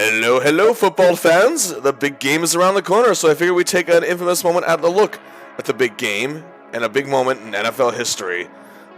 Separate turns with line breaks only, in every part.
Hello, hello, football fans! The big game is around the corner, so I figured we'd take an infamous moment at the look at the big game and a big moment in NFL history.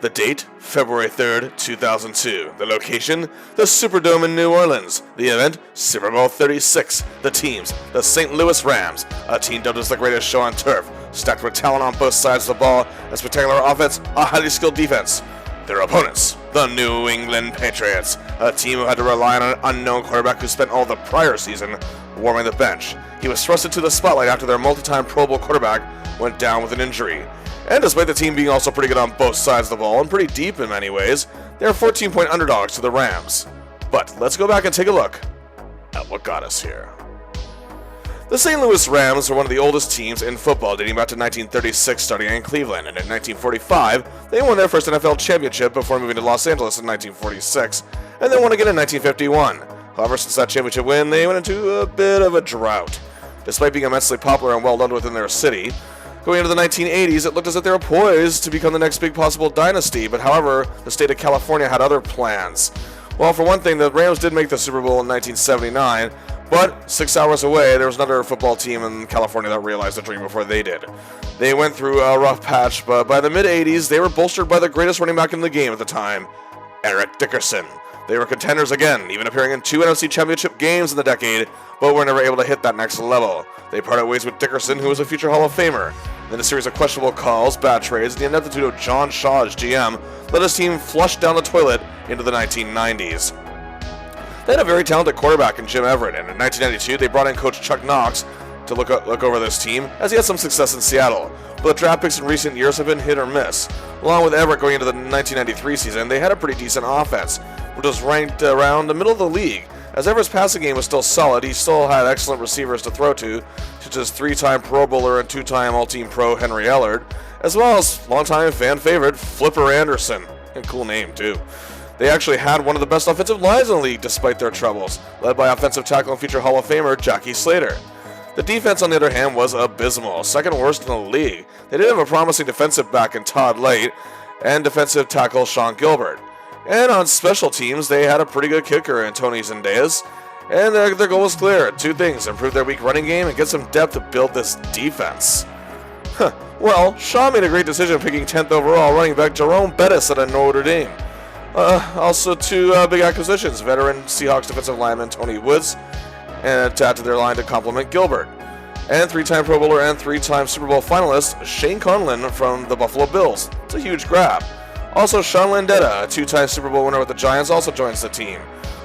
The date, February 3rd, 2002. The location, the Superdome in New Orleans. The event, Super Bowl 36. The teams, the St. Louis Rams, a team dubbed as the greatest show on turf, stacked with talent on both sides of the ball, a spectacular offense, a highly skilled defense. Their opponents, the New England Patriots, a team who had to rely on an unknown quarterback who spent all the prior season warming the bench. He was thrust into the spotlight after their multi-time Pro Bowl quarterback went down with an injury. And despite the team being also pretty good on both sides of the ball and pretty deep in many ways, they are 14-point underdogs to the Rams. But let's go back and take a look at what got us here. The St. Louis Rams were one of the oldest teams in football, dating back to 1936, starting in Cleveland, and in 1945, they won their first NFL championship before moving to Los Angeles in 1946, and then won again in 1951. However, since that championship win, they went into a bit of a drought. Despite being immensely popular and well-loved within their city, going into the 1980s, it looked as if they were poised to become the next big possible dynasty, but however, the state of California had other plans. Well, for one thing, the Rams did make the Super Bowl in 1979, but 6 hours away, there was another football team in California that realized the dream before they did. They went through a rough patch, but by the mid-80s, they were bolstered by the greatest running back in the game at the time, Eric Dickerson. They were contenders again, even appearing in 2 NFC Championship games in the decade, but were never able to hit that next level. They parted ways with Dickerson, who was a future Hall of Famer. Then a series of questionable calls, bad trades, and the ineptitude of John Shaw as GM let his team flush down the toilet into the 1990s. They had a very talented quarterback in Jim Everett, and in 1992 they brought in coach Chuck Knox to look over this team, as he had some success in Seattle. But the draft picks in recent years have been hit or miss. Along with Everett going into the 1993 season, they had a pretty decent offense, which was ranked around the middle of the league. As Everett's passing game was still solid, he still had excellent receivers to throw to, such as 3-time Pro Bowler and 2-time All-Team Pro Henry Ellard, as well as longtime fan favorite Flipper Anderson. A cool name, too. They actually had one of the best offensive lines in the league despite their troubles, led by offensive tackle and future Hall of Famer Jackie Slater. The defense, on the other hand, was abysmal, second worst in the league. They did have a promising defensive back in Todd Late and defensive tackle Sean Gilbert. And on special teams, they had a pretty good kicker in Tony Zendejas, and their goal was clear. 2 things: improve their weak running game and get some depth to build this defense. Well, Shaw made a great decision picking 10th overall running back Jerome Bettis out of Notre Dame. Also 2 big acquisitions: veteran Seahawks defensive lineman Tony Woods, and to add to their line to complement Gilbert, and 3-time Pro Bowler and 3-time Super Bowl finalist Shane Conlon from the Buffalo Bills. It's a huge grab. Also, Sean Landeta, a 2-time Super Bowl winner with the Giants, also joins the team.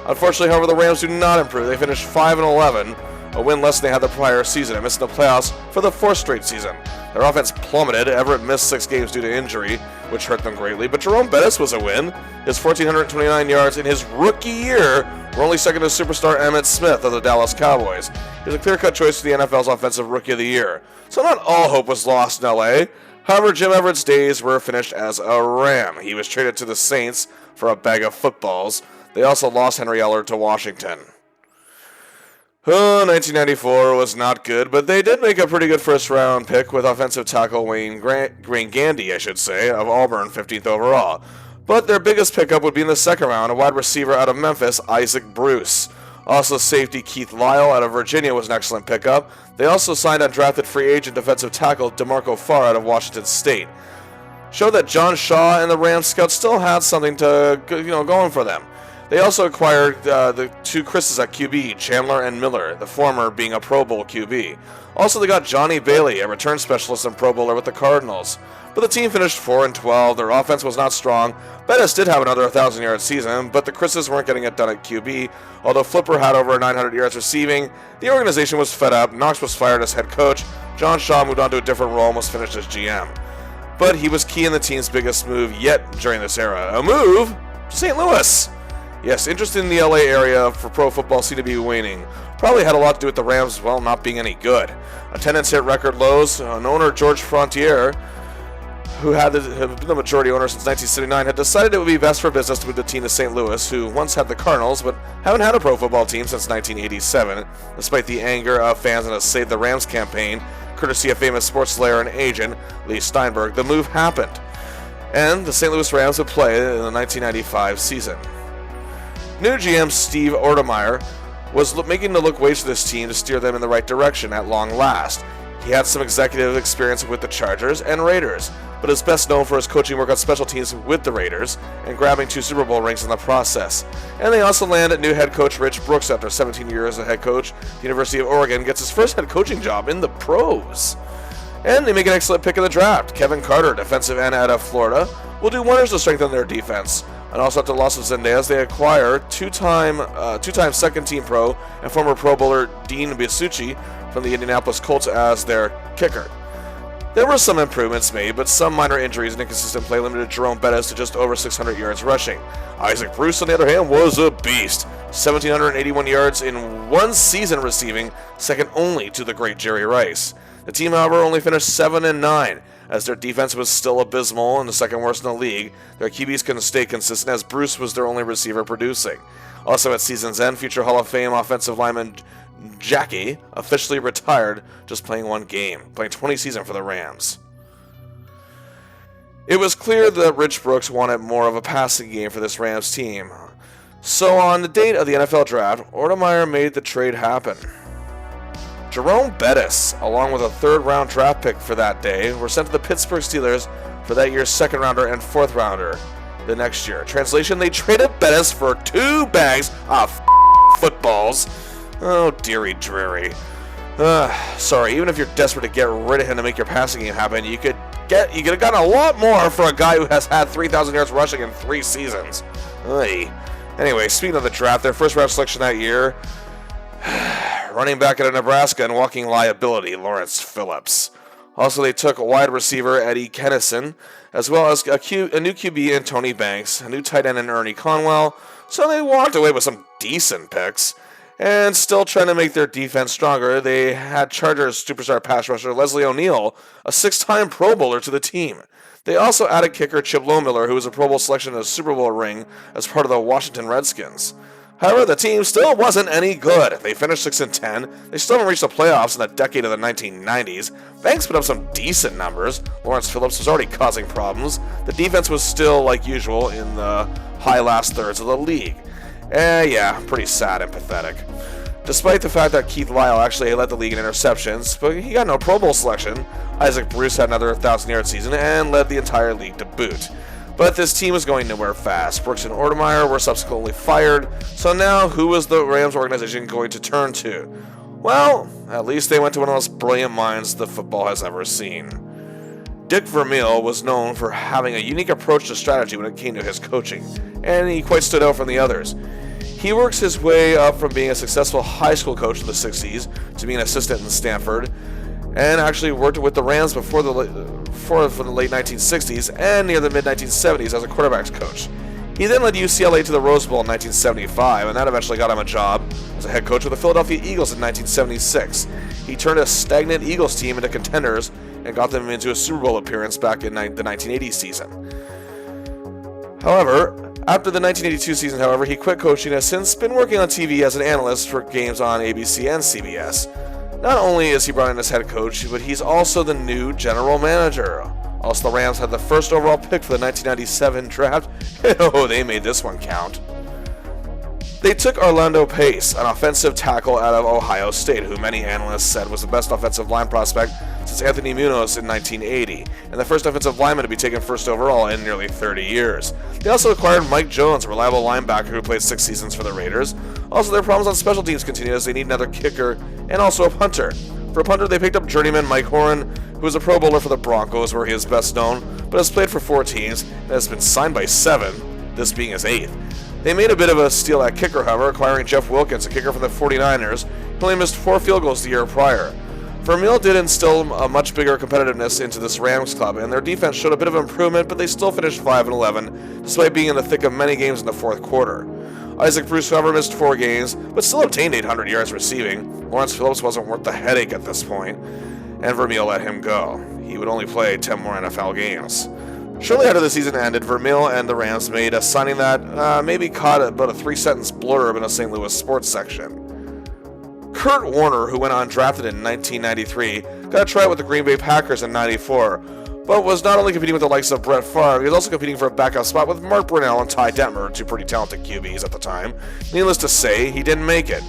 Unfortunately, however, the Rams do not improve. They finished 5-11, a win less than they had the prior season, and missed the playoffs for the 4th straight season. Their offense plummeted. Everett missed 6 games due to injury, which hurt them greatly, but Jerome Bettis was a win. His 1,429 yards in his rookie year were only second to superstar Emmitt Smith of the Dallas Cowboys. He was a clear-cut choice for the NFL's Offensive Rookie of the Year. So not all hope was lost in L.A., However, Jim Everett's days were finished as a Ram. He was traded to the Saints for a bag of footballs. They also lost Henry Ellard to Washington. 1994 was not good, but they did make a pretty good first-round pick with offensive tackle Wayne Gandy, of Auburn, 15th overall. But their biggest pickup would be in the second round, a wide receiver out of Memphis, Isaac Bruce. Also, safety Keith Lyle out of Virginia was an excellent pickup. They also signed undrafted free agent defensive tackle DeMarco Farr out of Washington State. Showed that John Shaw and the Rams scouts still had something to going for them. They also acquired the 2 Chris's at QB, Chandler and Miller, the former being a Pro Bowl QB. Also, they got Johnny Bailey, a return specialist and Pro Bowler with the Cardinals. But the team finished 4-12. Their offense was not strong. Bettis did have another 1,000-yard season, but the Chris's weren't getting it done at QB. Although Flipper had over 900 yards receiving, the organization was fed up. Knox was fired as head coach. John Shaw moved on to a different role and was finished as GM. But he was key in the team's biggest move yet during this era. A move to St. Louis. Yes, interest in the LA area for pro football seemed to be waning. Probably had a lot to do with the Rams, not being any good. Attendance hit record lows. An owner, George Frontier, who had been the majority owner since 1979, had decided it would be best for business to move the team to St. Louis, who once had the Cardinals, but haven't had a pro football team since 1987. Despite the anger of fans in a Save the Rams campaign, courtesy of famous sports slayer and agent Lee Steinberg, the move happened. And the St. Louis Rams would play in the 1995 season. New GM Steve Ortemeyer was making to look ways for this team to steer them in the right direction at long last. He had some executive experience with the Chargers and Raiders, but is best known for his coaching work on special teams with the Raiders and grabbing 2 Super Bowl rings in the process. And they also landed new head coach Rich Brooks after 17 years as head coach. The University of Oregon gets his first head coaching job in the pros. And they make an excellent pick in the draft. Kevin Carter, defensive end out of Florida, will do wonders to strengthen their defense. And also after the loss of Zendejas, they acquire two-time second-team pro and former Pro Bowler Dean Bisucci from the Indianapolis Colts as their kicker. There were some improvements made, but some minor injuries and inconsistent play limited Jerome Bettis to just over 600 yards rushing. Isaac Bruce, on the other hand, was a beast. 1,781 yards in one season receiving, second only to the great Jerry Rice. The team, however, only finished 7-9, as their defense was still abysmal and the second worst in the league. Their QBs couldn't stay consistent, as Bruce was their only receiver producing. Also at season's end, future Hall of Fame offensive lineman Jackie officially retired, just playing one game, playing 20 seasons for the Rams. It was clear that Rich Brooks wanted more of a passing game for this Rams team. So on the date of the NFL draft, Ordemeyer made the trade happen. Jerome Bettis, along with a third-round draft pick for that day, were sent to the Pittsburgh Steelers for that year's second-rounder and fourth-rounder the next year. Translation, they traded Bettis for 2 bags of footballs. Oh, dearie dreary. Sorry, even if you're desperate to get rid of him to make your passing game happen, you could have gotten a lot more for a guy who has had 3,000 yards rushing in 3 seasons. Oy. Anyway, speaking of the draft, their first-round selection that year, running back out of Nebraska and walking liability, Lawrence Phillips. Also, they took a wide receiver, Eddie Kennison, as well as a new QB in Tony Banks, a new tight end in Ernie Conwell, so they walked away with some decent picks. And still trying to make their defense stronger, they had Chargers superstar pass rusher Leslie O'Neal, a 6-time Pro Bowler, to the team. They also added kicker Chip Lohmiller, who was a Pro Bowl selection in a Super Bowl ring as part of the Washington Redskins. However, the team still wasn't any good. They finished 6-10. They still haven't reached the playoffs in the decade of the 1990s. Banks put up some decent numbers. Lawrence Phillips was already causing problems. The defense was still, like usual, in the high last thirds of the league. Yeah, pretty sad and pathetic. Despite the fact that Keith Lyle actually led the league in interceptions, but he got no Pro Bowl selection, Isaac Bruce had another 1,000-yard season and led the entire league to boot. But this team was going nowhere fast. Brooks and Ordemeyer were subsequently fired, so now who was the Rams organization going to turn to? Well, at least they went to one of the most brilliant minds the football has ever seen. Dick Vermeil was known for having a unique approach to strategy when it came to his coaching, and he quite stood out from the others. He works his way up from being a successful high school coach in the 60s to being an assistant in Stanford, and actually worked with the Rams for the late 1960s and near the mid-1970s as a quarterbacks coach. He then led UCLA to the Rose Bowl in 1975, and that eventually got him a job as a head coach with the Philadelphia Eagles in 1976. He turned a stagnant Eagles team into contenders and got them into a Super Bowl appearance back in the 1980 season. However, after the 1982 season, he quit coaching and has since been working on TV as an analyst for games on ABC and CBS. Not only is he brought in as head coach, but he's also the new general manager. Also, the Rams had the first overall pick for the 1997 draft. Oh, they made this one count. They took Orlando Pace, an offensive tackle out of Ohio State, who many analysts said was the best offensive line prospect since Anthony Munoz in 1980, and the first offensive lineman to be taken first overall in nearly 30 years. They also acquired Mike Jones, a reliable linebacker who played 6 seasons for the Raiders. Also, their problems on special teams continue as they need another kicker and also a punter. For a punter, they picked up journeyman Mike Horan, who was a Pro Bowler for the Broncos, where he is best known, but has played for 4 teams and has been signed by 7, this being his 8th. They made a bit of a steal at kicker, however, acquiring Jeff Wilkins, a kicker from the 49ers, who only missed 4 field goals the year prior. Vermeil did instill a much bigger competitiveness into this Rams club, and their defense showed a bit of improvement, but they still finished 5-11, despite being in the thick of many games in the fourth quarter. Isaac Bruce, however, missed 4 games, but still obtained 800 yards receiving. Lawrence Phillips wasn't worth the headache at this point, and Vermeil let him go. He would only play 10 more NFL games. Shortly after the season ended, Vermeil and the Rams made a signing that maybe caught about a 3-sentence blurb in a St. Louis sports section. Kurt Warner, who went undrafted in 1993, got a tryout with the Green Bay Packers in 94, but was not only competing with the likes of Brett Favre, he was also competing for a backup spot with Mark Brunell and Ty Detmer, 2 pretty talented QBs at the time. Needless to say, he didn't make it.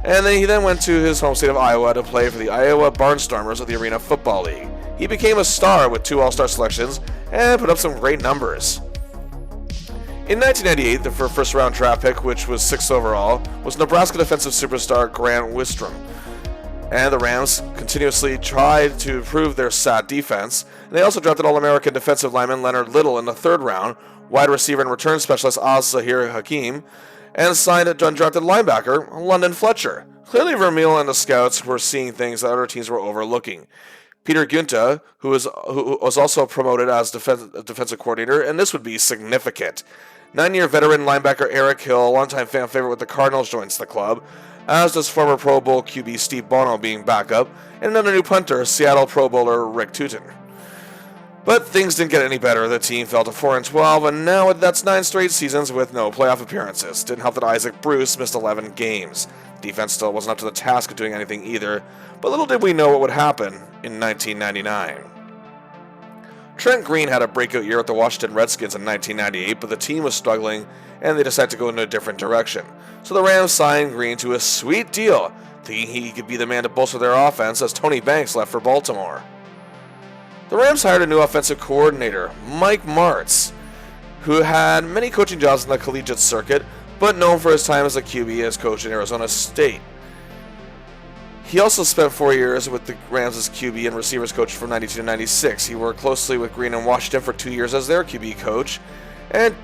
And then he went to his home state of Iowa to play for the Iowa Barnstormers of the Arena Football League. He became a star with 2 All-Star selections and put up some great numbers. In 1998, the first-round draft pick, which was 6th overall, was Nebraska defensive superstar Grant Wistrom. And the Rams continuously tried to improve their SAT defense. And they also drafted All-American defensive lineman Leonard Little in the 3rd round, wide receiver and return specialist Az-Zahir Hakim, and signed a undrafted linebacker London Fletcher. Clearly, Vermeil and the scouts were seeing things that other teams were overlooking. Peter Gunta, who was also promoted as defensive coordinator, and this would be significant. 9-year veteran linebacker Eric Hill, a longtime fan favorite with the Cardinals, joins the club, as does former Pro Bowl QB Steve Bono being backup, and another new punter, Seattle Pro Bowler Rick Tootin. But things didn't get any better. The team fell to 4-12, and now that's 9 straight seasons with no playoff appearances. Didn't help that Isaac Bruce missed 11 games. Defense still wasn't up to the task of doing anything either, but little did we know what would happen in 1999. Trent Green had a breakout year with the Washington Redskins in 1998, but the team was struggling, and they decided to go in a different direction. So the Rams signed Green to a sweet deal, thinking he could be the man to bolster their offense as Tony Banks left for Baltimore. The Rams hired a new offensive coordinator, Mike Martz, who had many coaching jobs in the collegiate circuit, but known for his time as a QB as coach in Arizona State. He also spent 4 years with the Rams as QB and receivers coach from 92 to 96. He worked closely with Green in Washington for 2 years as their QB coach. And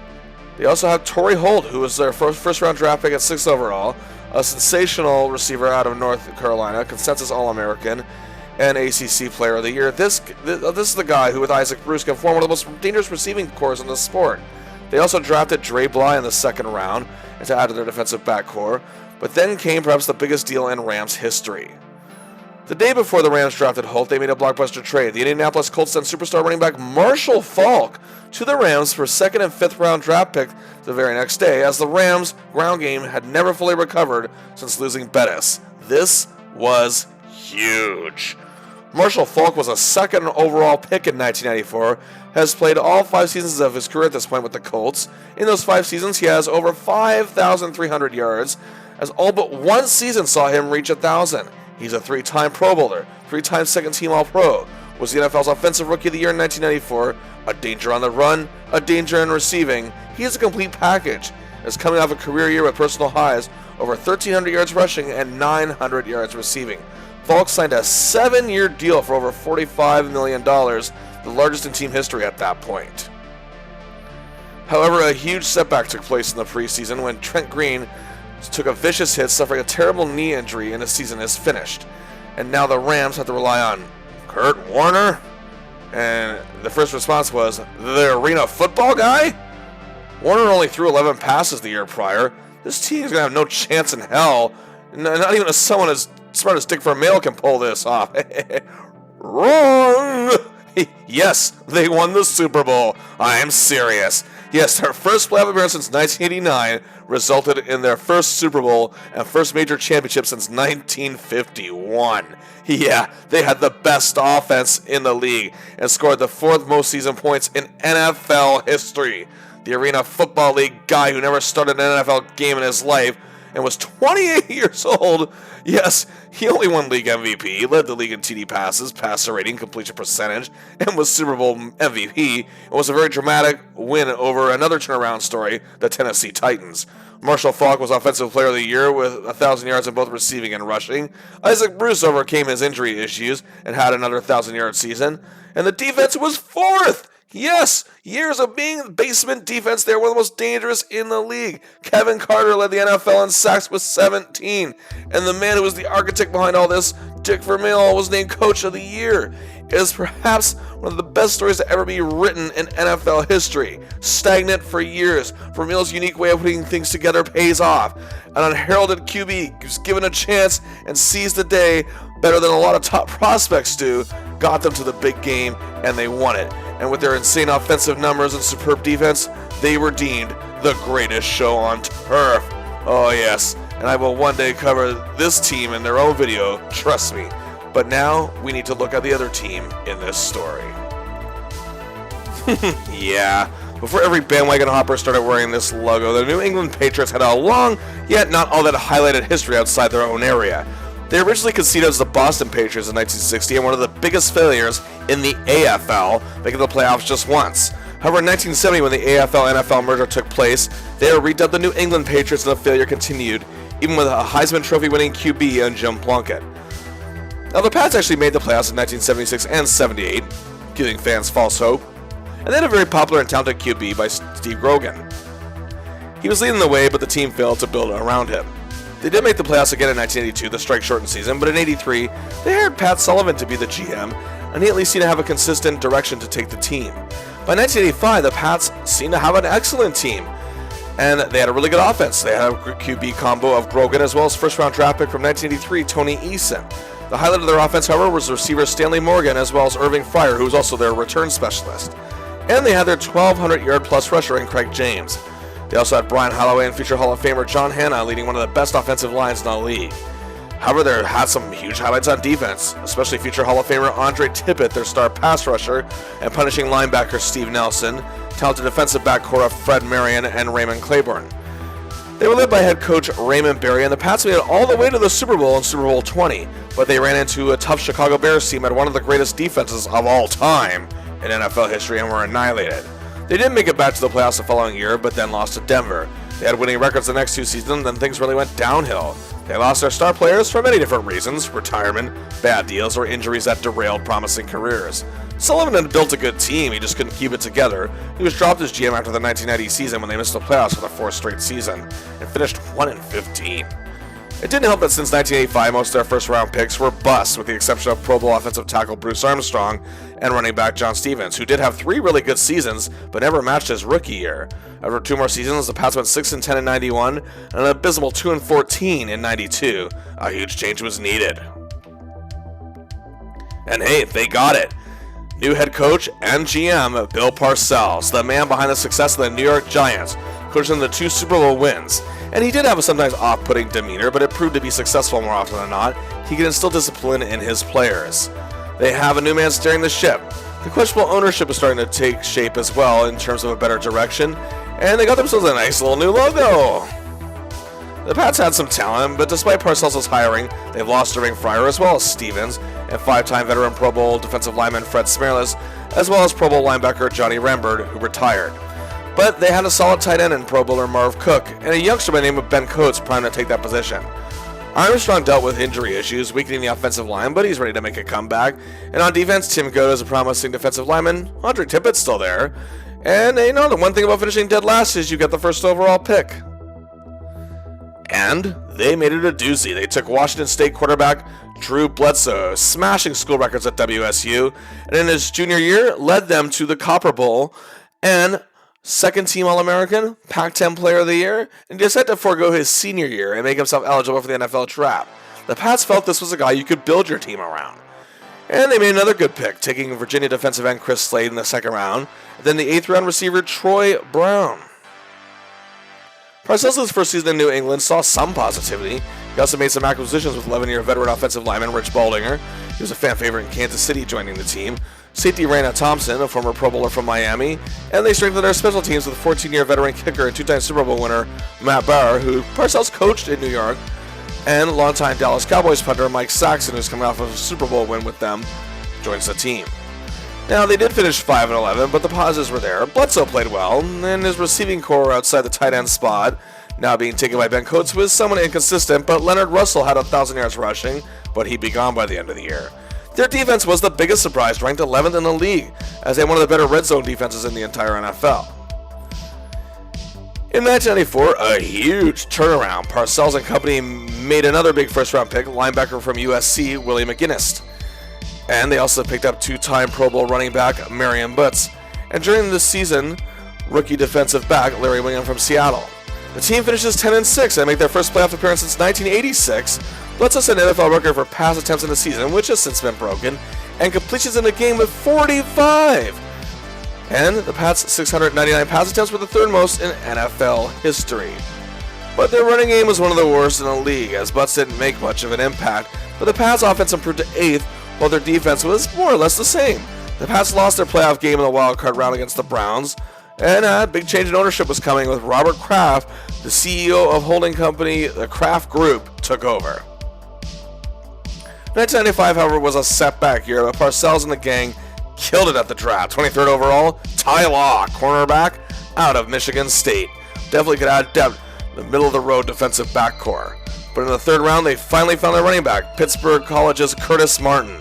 they also have Torrey Holt, who was their first-round draft pick at 6th overall, a sensational receiver out of North Carolina, consensus All-American, and ACC Player of the Year. This is the guy who, with Isaac Bruce, can form one of the most dangerous receiving corps in the sport. They also drafted Dre Bly in the 2nd round to add to their defensive backcourt, but then came perhaps the biggest deal in Rams history. The day before the Rams drafted Holt, they made a blockbuster trade. The Indianapolis Colts sent superstar running back Marshall Faulk to the Rams for 2nd and 5th round draft pick the very next day, as the Rams' ground game had never fully recovered since losing Bettis. This was huge. Marshall Faulk was a 2nd overall pick in 1994, has played all 5 seasons of his career at this point with the Colts. In those 5 seasons, he has over 5,300 yards, as all but 1 season saw him reach 1,000. He's a 3-time Pro Bowler, 3-time second-team All-Pro, was the NFL's Offensive Rookie of the Year in 1994, a danger on the run, a danger in receiving. He is a complete package, is coming off a career year with personal highs, over 1,300 yards rushing and 900 yards receiving. Faulk signed a 7-year deal for over $45 million, the largest in team history at that point. However, a huge setback took place in the preseason when Trent Green took a vicious hit, suffering a terrible knee injury, and his season is finished. And now the Rams have to rely on Kurt Warner? And the first response was, the Arena Football guy? Warner only threw 11 passes the year prior. This team is going to have no chance in hell. Not even someone as smart as Dick Vermeil can pull this off. Wrong! Yes, they won the Super Bowl. I am serious. Yes, their first playoff appearance since 1989 resulted in their first Super Bowl and first major championship since 1951. Yeah, they had the best offense in the league and scored the 4th most season points in NFL history. The Arena Football League guy who never started an NFL game in his life and was 28 years old. Yes, he only won league MVP. He led the league in TD passes, passer rating, completion percentage, and was Super Bowl MVP. It was a very dramatic win over another turnaround story, the Tennessee Titans. Marshall Faulk was Offensive Player of the Year with 1,000 yards in both receiving and rushing. Isaac Bruce overcame his injury issues and had another 1,000-yard season. And the defense was 4th. Yes, years of being basement defense. They were one of the most dangerous in the league. Kevin Carter led the NFL in sacks with 17. And the man who was the architect behind all this, Dick Vermeil, was named Coach of the Year. It is perhaps one of the best stories to ever be written in NFL history. Stagnant for years, Vermeil's unique way of putting things together pays off. An unheralded QB who's given a chance and seized the day better than a lot of top prospects do, got them to the big game, and they won it. And with their insane offensive numbers and superb defense, they were deemed the greatest show on turf. Oh yes, and I will one day cover this team in their own video, trust me. But now, we need to look at the other team in this story. Yeah, Before every bandwagon hopper started wearing this logo, the New England Patriots had a long, yet not all that highlighted history outside their own area. They originally conceived as the Boston Patriots in 1960 and one of the biggest failures in the AFL, making the playoffs just once. However, in 1970, when the AFL-NFL merger took place, they were redubbed the New England Patriots and the failure continued, even with a Heisman Trophy-winning QB in Jim Plunkett. Now, the Pats actually made the playoffs in 1976 and 78, giving fans false hope, and they had a very popular and talented QB by Steve Grogan. He was leading the way, but the team failed to build around him. They did make the playoffs again in 1982, the strike-shortened season, but in 83, they hired Pat Sullivan to be the GM, and he at least seemed to have a consistent direction to take the team. By 1985, the Pats seemed to have an excellent team, and they had a really good offense. They had a QB combo of Grogan as well as first-round draft pick from 1983, Tony Eason. The highlight of their offense, however, was receiver Stanley Morgan as well as Irving Fryer, who was also their return specialist. And they had their 1,200-yard-plus rusher in Craig James. They also had Brian Holloway and future Hall of Famer John Hanna leading one of the best offensive lines in the league. However, they had some huge highlights on defense, especially future Hall of Famer Andre Tippett, their star pass rusher, and punishing linebacker Steve Nelson, talented defensive back core of Fred Marion and Raymond Claiborne. They were led by head coach Raymond Berry, and the Pats made it all the way to the Super Bowl in Super Bowl 20, but they ran into a tough Chicago Bears team at one of the greatest defenses of all time in NFL history and were annihilated. They did make it back to the playoffs the following year, but then lost to Denver. They had winning records the next two seasons, then things really went downhill. They lost their star players for many different reasons: retirement, bad deals, or injuries that derailed promising careers. Sullivan had built a good team, he just couldn't keep it together. He was dropped as GM after the 1990 season when they missed the playoffs for the fourth straight season, and finished 1-15. It didn't help that since 1985, most of their first-round picks were busts, with the exception of Pro Bowl offensive tackle Bruce Armstrong and running back John Stevens, who did have 3 really good seasons, but never matched his rookie year. After 2 more seasons, the Pats went 6-10 in 91, and an abysmal 2-14 in 92. A huge change was needed. And hey, they got it. New head coach and GM Bill Parcells, the man behind the success of the New York Giants, coached them to 2 Super Bowl wins. And he did have a sometimes off-putting demeanor, but it proved to be successful more often than not. He could instill discipline in his players. They have a new man steering the ship. The questionable ownership is starting to take shape as well in terms of a better direction, and they got themselves a nice little new logo. The Pats had some talent, but despite Parcells' hiring, they've lost Irving Fryer as well as Stevens, and 5-time veteran Pro Bowl defensive lineman Fred Smerlas, as well as Pro Bowl linebacker Johnny Rembert, who retired. But they had a solid tight end in Pro Bowler Marv Cook, and a youngster by the name of Ben Coates primed to take that position. Armstrong dealt with injury issues, weakening the offensive line, but he's ready to make a comeback. And on defense, Tim Goad is a promising defensive lineman. Andre Tippett's still there. And the one thing about finishing dead last is you get the first overall pick. And they made it a doozy. They took Washington State quarterback Drew Bledsoe, smashing school records at WSU, and in his junior year led them to the Copper Bowl and second-team All-American, Pac-10 Player of the Year, and decided to forego his senior year and make himself eligible for the NFL draft. The Pats felt this was a guy you could build your team around. And they made another good pick, taking Virginia defensive end Chris Slade in the second round, and then the 8th-round receiver Troy Brown. Parcells' first season in New England saw some positivity. He also made some acquisitions with 11-year veteran offensive lineman Rich Baldinger. He was a fan favorite in Kansas City joining the team. Safety Raina Thompson, a former Pro Bowler from Miami, and they strengthened their special teams with 14-year veteran kicker and 2-time Super Bowl winner Matt Barr, who Parcells coached in New York, and longtime Dallas Cowboys punter Mike Saxon, who's coming off of a Super Bowl win with them, joins the team. Now, they did finish 5-11, but the positives were there. Bledsoe played well, and his receiving core outside the tight end spot, now being taken by Ben Coates, was somewhat inconsistent, but Leonard Russell had 1,000 yards rushing, but he'd be gone by the end of the year. Their defense was the biggest surprise, ranked 11th in the league, as they had one of the better red zone defenses in the entire NFL. In 1994, a huge turnaround. Parcells and company made another big first-round pick, linebacker from USC, Willie McGinnis. And they also picked up 2-time Pro Bowl running back Marion Butts. And during this season, rookie defensive back Larry Wingham from Seattle. The team finishes 10-6 and make their first playoff appearance since 1986. Bledsoe set an NFL record for pass attempts in the season, which has since been broken, and completions in the game with 45. And the Pats' 699 pass attempts were the 3rd most in NFL history. But their running game was one of the worst in the league, as Butts didn't make much of an impact, but the Pats' offense improved to 8th, while their defense was more or less the same. The Pats lost their playoff game in the wild card round against the Browns, And a big change in ownership was coming with Robert Kraft, the CEO of holding company the Kraft Group, took over. 1995, however, was a setback year, but Parcells and the gang killed it at the draft. 23rd overall, Ty Law, cornerback out of Michigan State. Definitely could add depth in the middle-of-the-road defensive backcourt. But in the 3rd round, they finally found their running back, Pittsburgh College's Curtis Martin.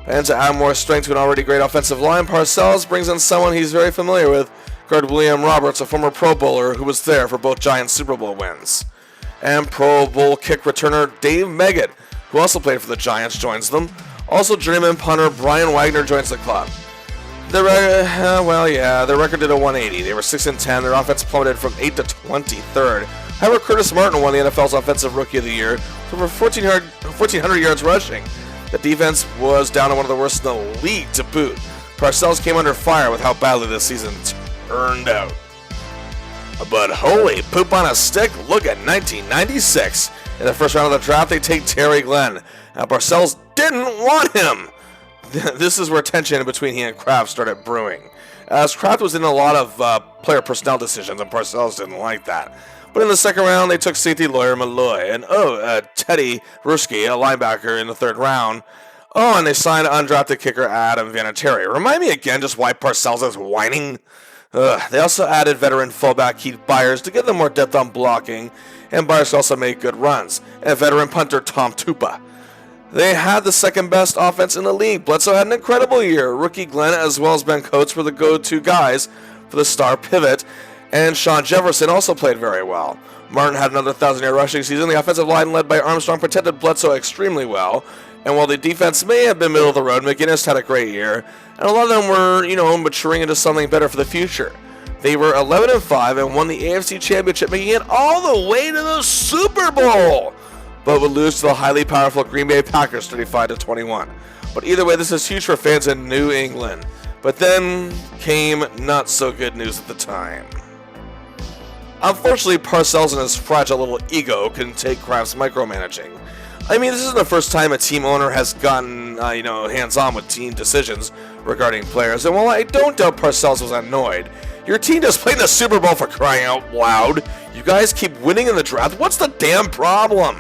And to add more strength to an already great offensive line, Parcells brings in someone he's very familiar with, guard William Roberts, a former Pro Bowler who was there for both Giants Super Bowl wins. And Pro Bowl kick returner Dave Meggett, who also played for the Giants, joins them. Also, journeyman punter Brian Wagner joins the club. Their record did a 180. They were 6-10. Their offense plummeted from 8th to 23rd. However, Curtis Martin won the NFL's Offensive Rookie of the Year with over 1,400 yards rushing. The defense was down to one of the worst in the league to boot. Parcells came under fire with how badly this season turned out. But holy poop on a stick, look at 1996. In the first round of the draft, they take Terry Glenn. Now, Parcells didn't want him. This is where tension between he and Kraft started brewing, as Kraft was in a lot of player personnel decisions, and Parcells didn't like that. But in the 2nd round, they took safety Lawyer Malloy, and Teddy Ruski, a linebacker, in the 3rd round. Oh, and they signed undrafted kicker Adam Vinatieri. Remind me again just why Parcells is whining. They also added veteran fullback Keith Byers to give them more depth on blocking, and Byers also made good runs, and veteran punter Tom Tupa. They had the 2nd best offense in the league. Bledsoe had an incredible year. Rookie Glenn as well as Ben Coates were the go-to guys for the star pivot, and Sean Jefferson also played very well. Martin had another 1,000-yard rushing season. The offensive line led by Armstrong protected Bledsoe extremely well, and while the defense may have been middle of the road, McGinnis had a great year, and a lot of them were, maturing into something better for the future. They were 11-5 and won the AFC Championship, making it all the way to the Super Bowl, but would lose to the highly powerful Green Bay Packers 35-21. But either way, this is huge for fans in New England. But then came not so good news at the time. Unfortunately, Parcells and his fragile little ego couldn't take Kraft's micromanaging. I mean, this isn't the first time a team owner has gotten, hands-on with team decisions regarding players. And while I don't doubt Parcells was annoyed, your team just played in the Super Bowl, for crying out loud. You guys keep winning in the draft. What's the damn problem?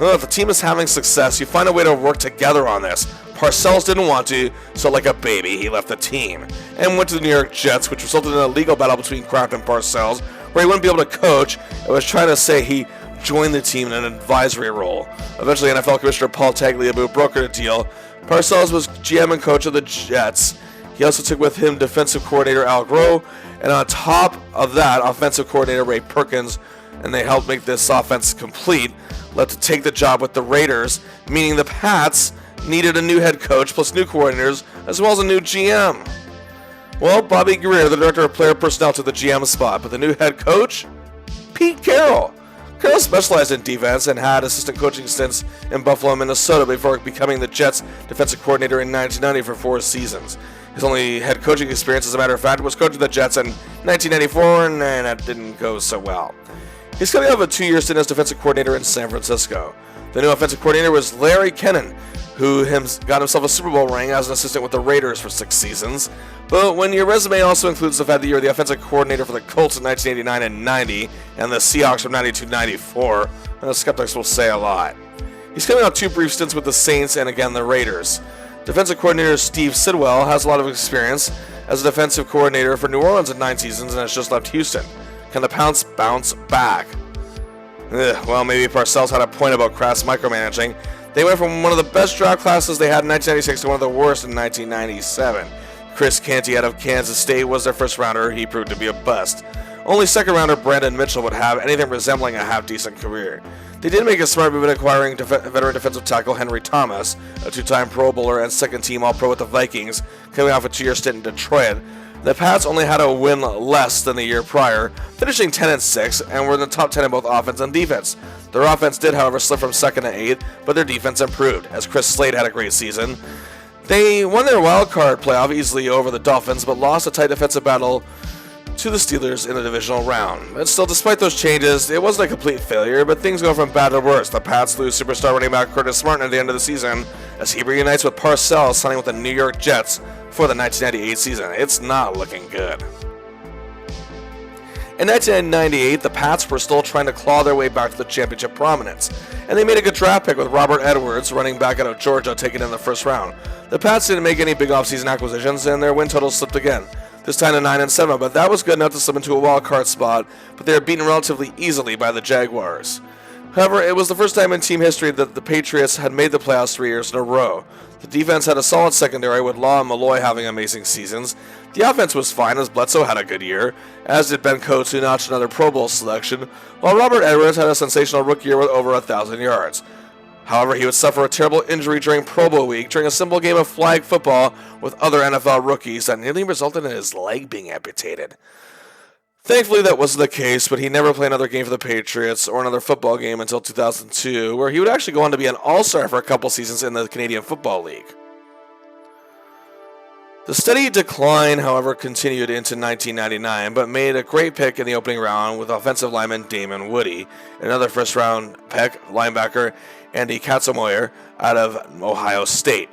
If the team is having success, you find a way to work together on this. Parcells didn't want to, so like a baby, he left the team and went to the New York Jets, which resulted in a legal battle between Kraft and Parcells, where he wouldn't be able to coach and was trying to say he joined the team in an advisory role. Eventually, NFL Commissioner Paul Tagliabue brokered a deal. Parcells was GM and coach of the Jets. He also took with him defensive coordinator Al Groh, and on top of that, offensive coordinator Ray Perkins, and they helped make this offense complete, left to take the job with the Raiders, meaning the Pats needed a new head coach plus new coordinators, as well as a new GM. Well, Bobby Greer, the director of player personnel, took the GM spot, but the new head coach, Pete Carroll. Carroll specialized in defense and had assistant coaching stints in Buffalo and Minnesota before becoming the Jets' defensive coordinator in 1990 for 4 seasons. His only head coaching experience, as a matter of fact, was coaching the Jets in 1994, and that didn't go so well. He's coming off a 2-year stint as defensive coordinator in San Francisco. The new offensive coordinator was Larry Kennan, who got himself a Super Bowl ring as an assistant with the Raiders for 6 seasons. But when your resume also includes the fact that you were the offensive coordinator for the Colts in 1989 and 90, and the Seahawks from 92-94, then the skeptics will say a lot. He's coming off 2 brief stints with the Saints and again the Raiders. Defensive coordinator Steve Sidwell has a lot of experience as a defensive coordinator for New Orleans in 9 seasons and has just left Houston. Can the Pounce bounce back? Well, maybe Parcells had a point about Kraft's micromanaging. They went from one of the best draft classes they had in 1996 to one of the worst in 1997. Chris Canty out of Kansas State was their first rounder. He proved to be a bust. Only second rounder Brandon Mitchell would have anything resembling a half-decent career. They did make a smart move in acquiring veteran defensive tackle Henry Thomas, a 2-time Pro Bowler and second-team All-Pro with the Vikings, coming off a 2-year stint in Detroit. The Pats only had a win less than the year prior, finishing 10-6, and were in the top 10 in both offense and defense. Their offense did, however, slip from 2nd to 8th, but their defense improved, as Chris Slade had a great season. They won their wildcard playoff easily over the Dolphins, but lost a tight defensive battle to the Steelers in the divisional round. And still, despite those changes, it wasn't a complete failure, but things go from bad to worse. The Pats lose superstar running back Curtis Martin at the end of the season, as he reunites with Parcells, signing with the New York Jets for the 1998 season. It's not looking good. In 1998, the Pats were still trying to claw their way back to the championship prominence, and they made a good draft pick with Robert Edwards, running back out of Georgia, taken in the first round. The Pats didn't make any big offseason acquisitions, and their win total slipped again, this time to 9-7, but that was good enough to slip into a wild card spot, but they were beaten relatively easily by the Jaguars. However, it was the first time in team history that the Patriots had made the playoffs 3 years in a row. The defense had a solid secondary, with Law and Malloy having amazing seasons. The offense was fine, as Bledsoe had a good year, as did Ben Coates, who notched another Pro Bowl selection, while Robert Edwards had a sensational rookie year with over 1,000 yards. However, he would suffer a terrible injury during Pro Bowl week during a simple game of flag football with other NFL rookies that nearly resulted in his leg being amputated. Thankfully, that wasn't the case, but he never played another game for the Patriots or another football game until 2002, where he would actually go on to be an all-star for a couple seasons in the Canadian Football League. The steady decline, however, continued into 1999, but made a great pick in the opening round with offensive lineman Damon Woody, another first-round pick linebacker Andy Katzenmoyer out of Ohio State.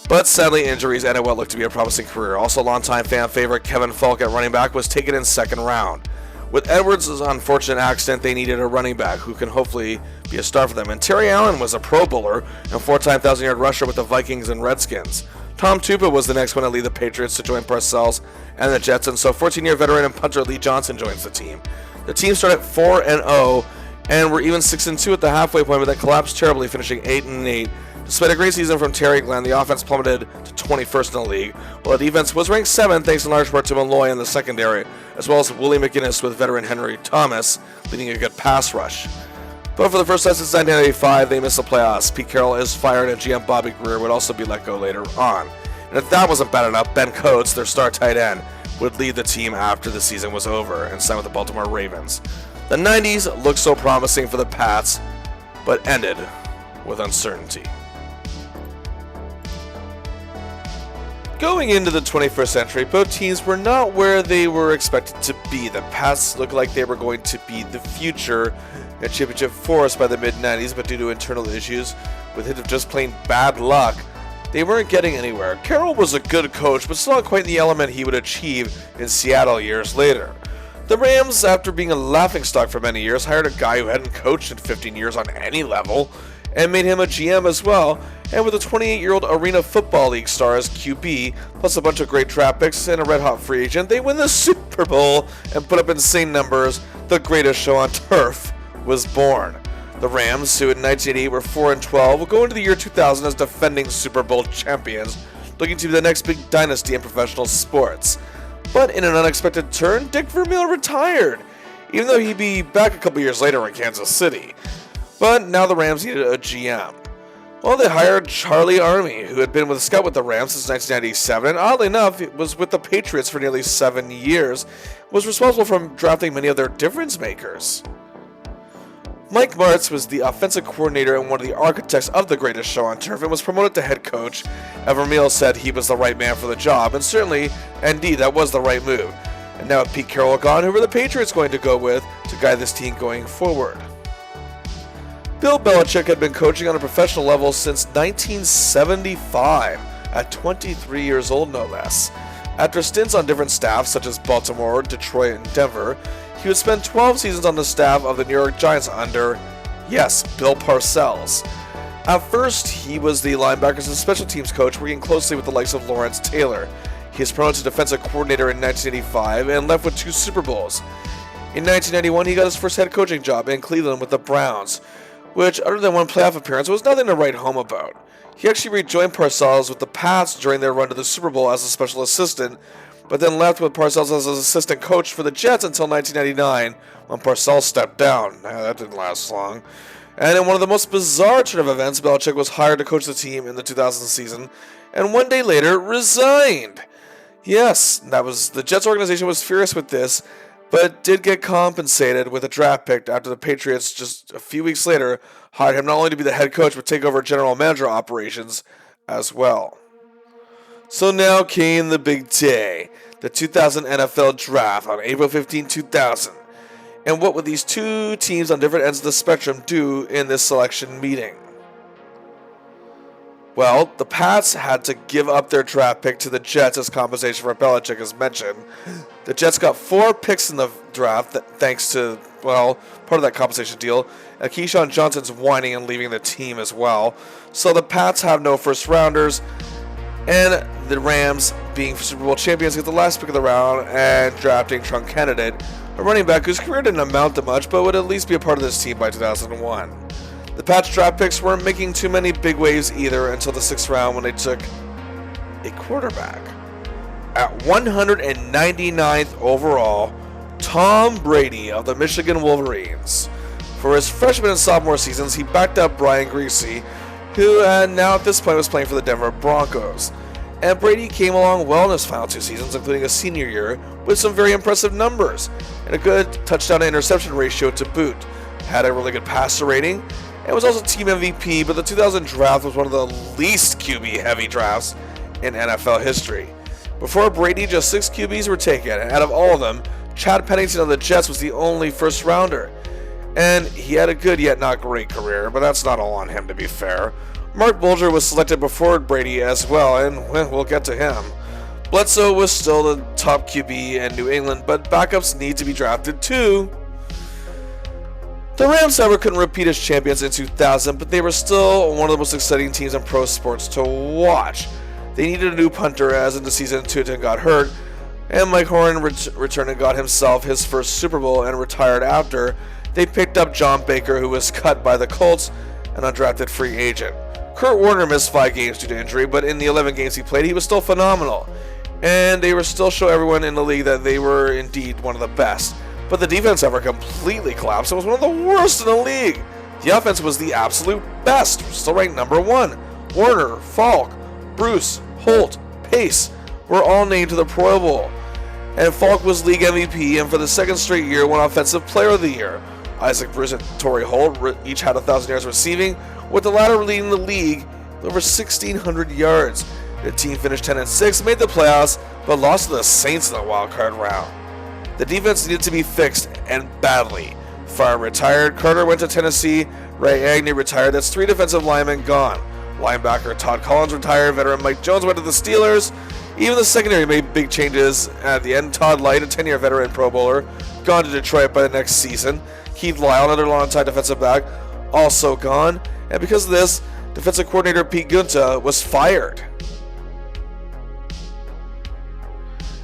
But sadly, injuries ended what looked to be a promising career. Also, longtime fan favorite Kevin Falk at running back was taken in second round. With Edwards' unfortunate accident, they needed a running back who can hopefully be a star for them. And Terry Allen was a Pro Bowler and four-time 1,000-yard rusher with the Vikings and Redskins. Tom Tupa was the next one to lead the Patriots to join Parcells and the Jets, and so 14-year veteran and punter Lee Johnson joins the team. The team started 4-0 and were even 6-2 at the halfway point, but then collapsed terribly, finishing 8-8. Despite a great season from Terry Glenn, the offense plummeted to 21st in the league, while the defense was ranked 7th thanks in large part to Malloy in the secondary, as well as Willie McGinnis with veteran Henry Thomas leading a good pass rush. But for the first time since 1985, they missed the playoffs. Pete Carroll is fired, and GM Bobby Greer would also be let go later on. And if that wasn't bad enough, Ben Coates, their star tight end, would lead the team after the season was over and sign with the Baltimore Ravens. The 90s looked so promising for the Pats, but ended with uncertainty. Going into the 21st century, both teams were not where they were expected to be. The Pats looked like they were going to be the future and championship force by the mid-90s, but due to internal issues, with hint of just plain bad luck, they weren't getting anywhere. Carroll was a good coach, but still not quite the element he would achieve in Seattle years later. The Rams, after being a laughingstock for many years, hired a guy who hadn't coached in 15 years on any level, and made him a GM as well, and with a 28-year-old Arena Football League star as QB, plus a bunch of great draft picks and a red-hot free agent, they win the Super Bowl and put up insane numbers. The greatest show on turf was born. The Rams, who in 1988 were 4-12, will go into the year 2000 as defending Super Bowl champions, looking to be the next big dynasty in professional sports. But in an unexpected turn, Dick Vermeil retired, even though he'd be back a couple years later in Kansas City. But now the Rams needed a GM. Well, they hired Charlie Army, who had been with Scout with the Rams since 1997, and oddly enough, was with the Patriots for nearly 7 years, was responsible for drafting many of their difference makers. Mike Martz was the offensive coordinator and one of the architects of the greatest show on turf and was promoted to head coach, and Vermeil said he was the right man for the job, and certainly, indeed, that was the right move. And now with Pete Carroll gone, who were the Patriots going to go with to guide this team going forward? Bill Belichick had been coaching on a professional level since 1975, at 23 years old no less. After stints on different staffs such as Baltimore, Detroit, and Denver, he would spend 12 seasons on the staff of the New York Giants under, yes, Bill Parcells. At first, he was the linebackers and special teams coach, working closely with the likes of Lawrence Taylor. He was promoted to defensive coordinator in 1985 and left with 2 Super Bowls. In 1991, he got his first head coaching job in Cleveland with the Browns, which, other than one playoff appearance, was nothing to write home about. He actually rejoined Parcells with the Pats during their run to the Super Bowl as a special assistant, but then left with Parcells as an assistant coach for the Jets until 1999, when Parcells stepped down. That didn't last long. And in one of the most bizarre turn of events, Belichick was hired to coach the team in the 2000 season, and one day later resigned. Yes, the Jets organization was furious with this, but did get compensated with a draft pick after the Patriots just a few weeks later hired him not only to be the head coach, but take over general manager operations as well. So now came the big day, the 2000 NFL Draft on April 15, 2000. And what would these two teams on different ends of the spectrum do in this selection meeting? Well, the Pats had to give up their draft pick to the Jets as compensation for Belichick, as mentioned. The Jets got 4 picks in the draft, thanks to, well, part of that compensation deal. And Keyshawn Johnson's whining and leaving the team as well. So the Pats have no first rounders. And the Rams, being Super Bowl champions, get the last pick of the round and drafting trunk candidate, a running back whose career didn't amount to much, but would at least be a part of this team by 2001. The Pats draft picks weren't making too many big waves either until the 6th round when they took a quarterback. At 199th overall, Tom Brady of the Michigan Wolverines. For his freshman and sophomore seasons, he backed up Brian Griese, who now at this point was playing for the Denver Broncos. And Brady came along well in his final 2 seasons, including a senior year, with some very impressive numbers, and a good touchdown to interception ratio to boot. Had a really good passer rating, and was also team MVP, but the 2000 draft was one of the least QB-heavy drafts in NFL history. Before Brady, just 6 QBs were taken, and out of all of them, Chad Pennington of the Jets was the only first-rounder. And he had a good yet not great career, but that's not all on him, to be fair. Mark Bulger was selected before Brady as well, and we'll get to him. Bledsoe was still the top QB in New England, but backups need to be drafted too. The Rams, however, couldn't repeat as champions in 2000, but they were still one of the most exciting teams in pro sports to watch. They needed a new punter, as in the season Tutin got hurt, and Mike Horan returned and got himself his first Super Bowl and retired after. They picked up John Baker, who was cut by the Colts, an undrafted free agent. Kurt Warner missed 5 games due to injury, but in the 11 games he played, he was still phenomenal. And they were still show everyone in the league that they were indeed one of the best. But the defense ever completely collapsed. It was one of the worst in the league. The offense was the absolute best, still ranked number 1. Warner, Falk, Bruce, Holt, Pace were all named to the Pro Bowl. And Falk was league MVP, and for the 2nd straight year won Offensive Player of the Year. Isaac Bruce and Torrey Holt each had 1,000 yards receiving, with the latter leading the league with over 1,600 yards. The team finished 10-6, made the playoffs, but lost to the Saints in the wildcard round. The defense needed to be fixed, and badly. Farr retired, Carter went to Tennessee, Ray Agnew retired. That's 3 defensive linemen gone. Linebacker Todd Collins retired, veteran Mike Jones went to the Steelers. Even the secondary made big changes at the end. Todd Light, a 10-year veteran Pro Bowler, gone to Detroit by the next season. Keith Lyle, another longtime defensive back, also gone. And because of this, defensive coordinator Pete Gunta was fired.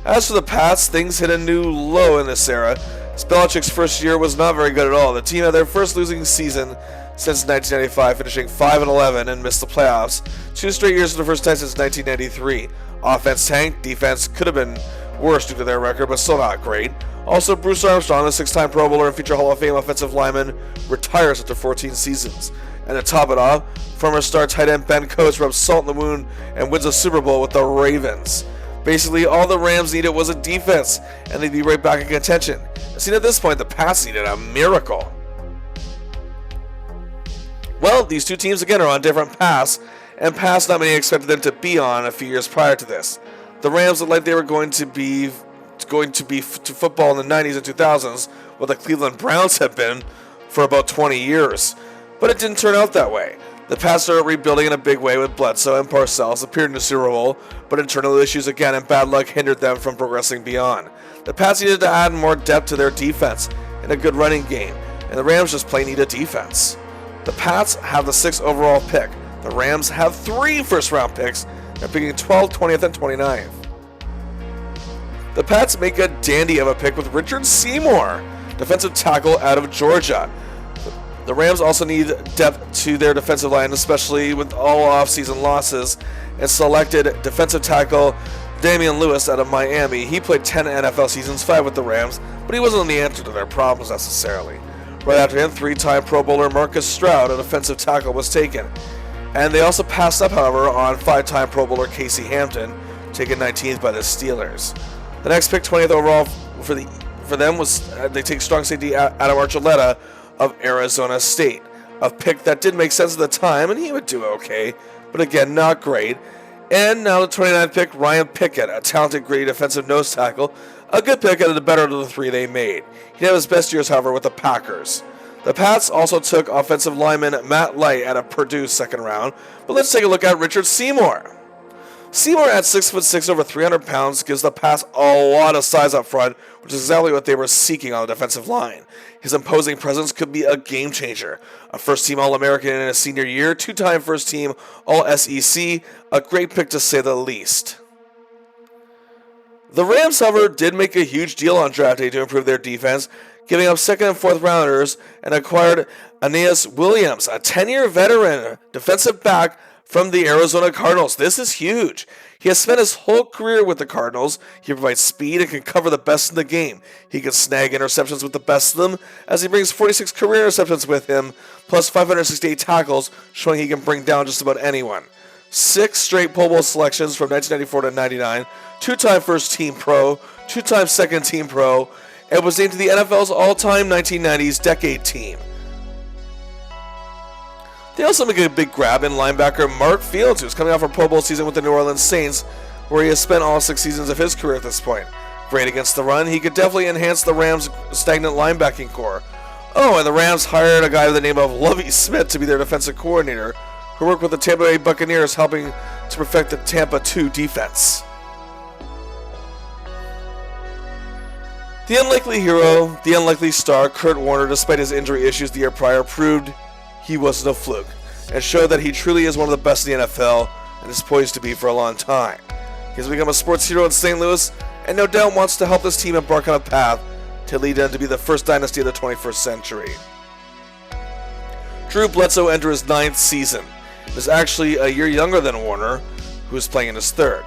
As for the Pats, things hit a new low in this era. Belichick's first year was not very good at all. The team had their first losing season since 1995, finishing 5-11 and missed the playoffs. 2 straight years for the first time since 1993. Offense tanked, defense could have been worse due to their record, but still not great. Also, Bruce Armstrong, the 6-time Pro Bowler and future Hall of Fame offensive lineman, retires after 14 seasons. And to top it off, former star tight end Ben Coates rubs salt in the wound and wins a Super Bowl with the Ravens. Basically, all the Rams needed was a defense, and they'd be right back in contention. See, at this point, the Pats needed a miracle. Well, these 2 teams again are on different paths, and paths not many expected them to be on a few years prior to this. The Rams looked like they were going to be to football in the 90s and 2000s, what the Cleveland Browns have been for about 20 years. But it didn't turn out that way. The Pats started rebuilding in a big way with Bledsoe and Parcells, appeared in the Super Bowl, but internal issues again and bad luck hindered them from progressing beyond. The Pats needed to add more depth to their defense and a good running game, and the Rams just plain need a defense. The Pats have the 6th overall pick. The Rams have 3 first-round picks. They're picking 12th, 20th, and 29th. The Pats make a dandy of a pick with Richard Seymour, defensive tackle out of Georgia. The Rams also need depth to their defensive line, especially with all off-season losses, and selected defensive tackle Damian Lewis out of Miami. He played 10 NFL seasons, 5 with the Rams, but he wasn't the answer to their problems necessarily. Right after him, 3-time Pro Bowler Marcus Stroud, a defensive tackle, was taken. And they also passed up, however, on 5-time Pro Bowler Casey Hampton, taken 19th by the Steelers. The next pick, 20th overall for them, was they take strong safety Adam Archuleta of Arizona State. A pick that did make sense at the time, and he would do okay, but again, not great. And now the 29th pick, Ryan Pickett, a talented, gritty defensive nose tackle. A good pick out of the better of the 3 they made. He had his best years, however, with the Packers. The Pats also took offensive lineman Matt Light out of Purdue second round, but let's take a look at Richard Seymour. Seymour at 6'6", over 300 pounds, gives the Pats a lot of size up front, which is exactly what they were seeking on the defensive line. His imposing presence could be a game changer. A first-team All-American in his senior year, two-time first-team All-SEC, a great pick to say the least. The Rams, however, did make a huge deal on draft day to improve their defense, giving up second and fourth rounders and acquired Aeneas Williams, a 10-year veteran defensive back from the Arizona Cardinals. This is huge. He has spent his whole career with the Cardinals. He provides speed and can cover the best in the game. He can snag interceptions with the best of them, as he brings 46 career interceptions with him, plus 568 tackles, showing he can bring down just about anyone. 6 straight Pro Bowl selections from 1994 to 99, 2-time first-team Pro, 2-time second-team Pro, and was named to the NFL's all-time 1990s decade team. They also make a big grab in linebacker Mark Fields, who's coming off a Pro Bowl season with the New Orleans Saints, where he has spent all 6 seasons of his career at this point. Great against the run, he could definitely enhance the Rams' stagnant linebacking core. Oh, and the Rams hired a guy by the name of Lovie Smith to be their defensive coordinator, who worked with the Tampa Bay Buccaneers, helping to perfect the Tampa 2 defense. The unlikely hero, the unlikely star, Kurt Warner, despite his injury issues the year prior, proved he wasn't a fluke, and showed that he truly is one of the best in the NFL, and is poised to be for a long time. He has become a sports hero in St. Louis, and no doubt wants to help this team embark on a path to lead them to be the first dynasty of the 21st century. Drew Bledsoe entered his 9th season. He is actually a year younger than Warner, who is playing in his 3rd.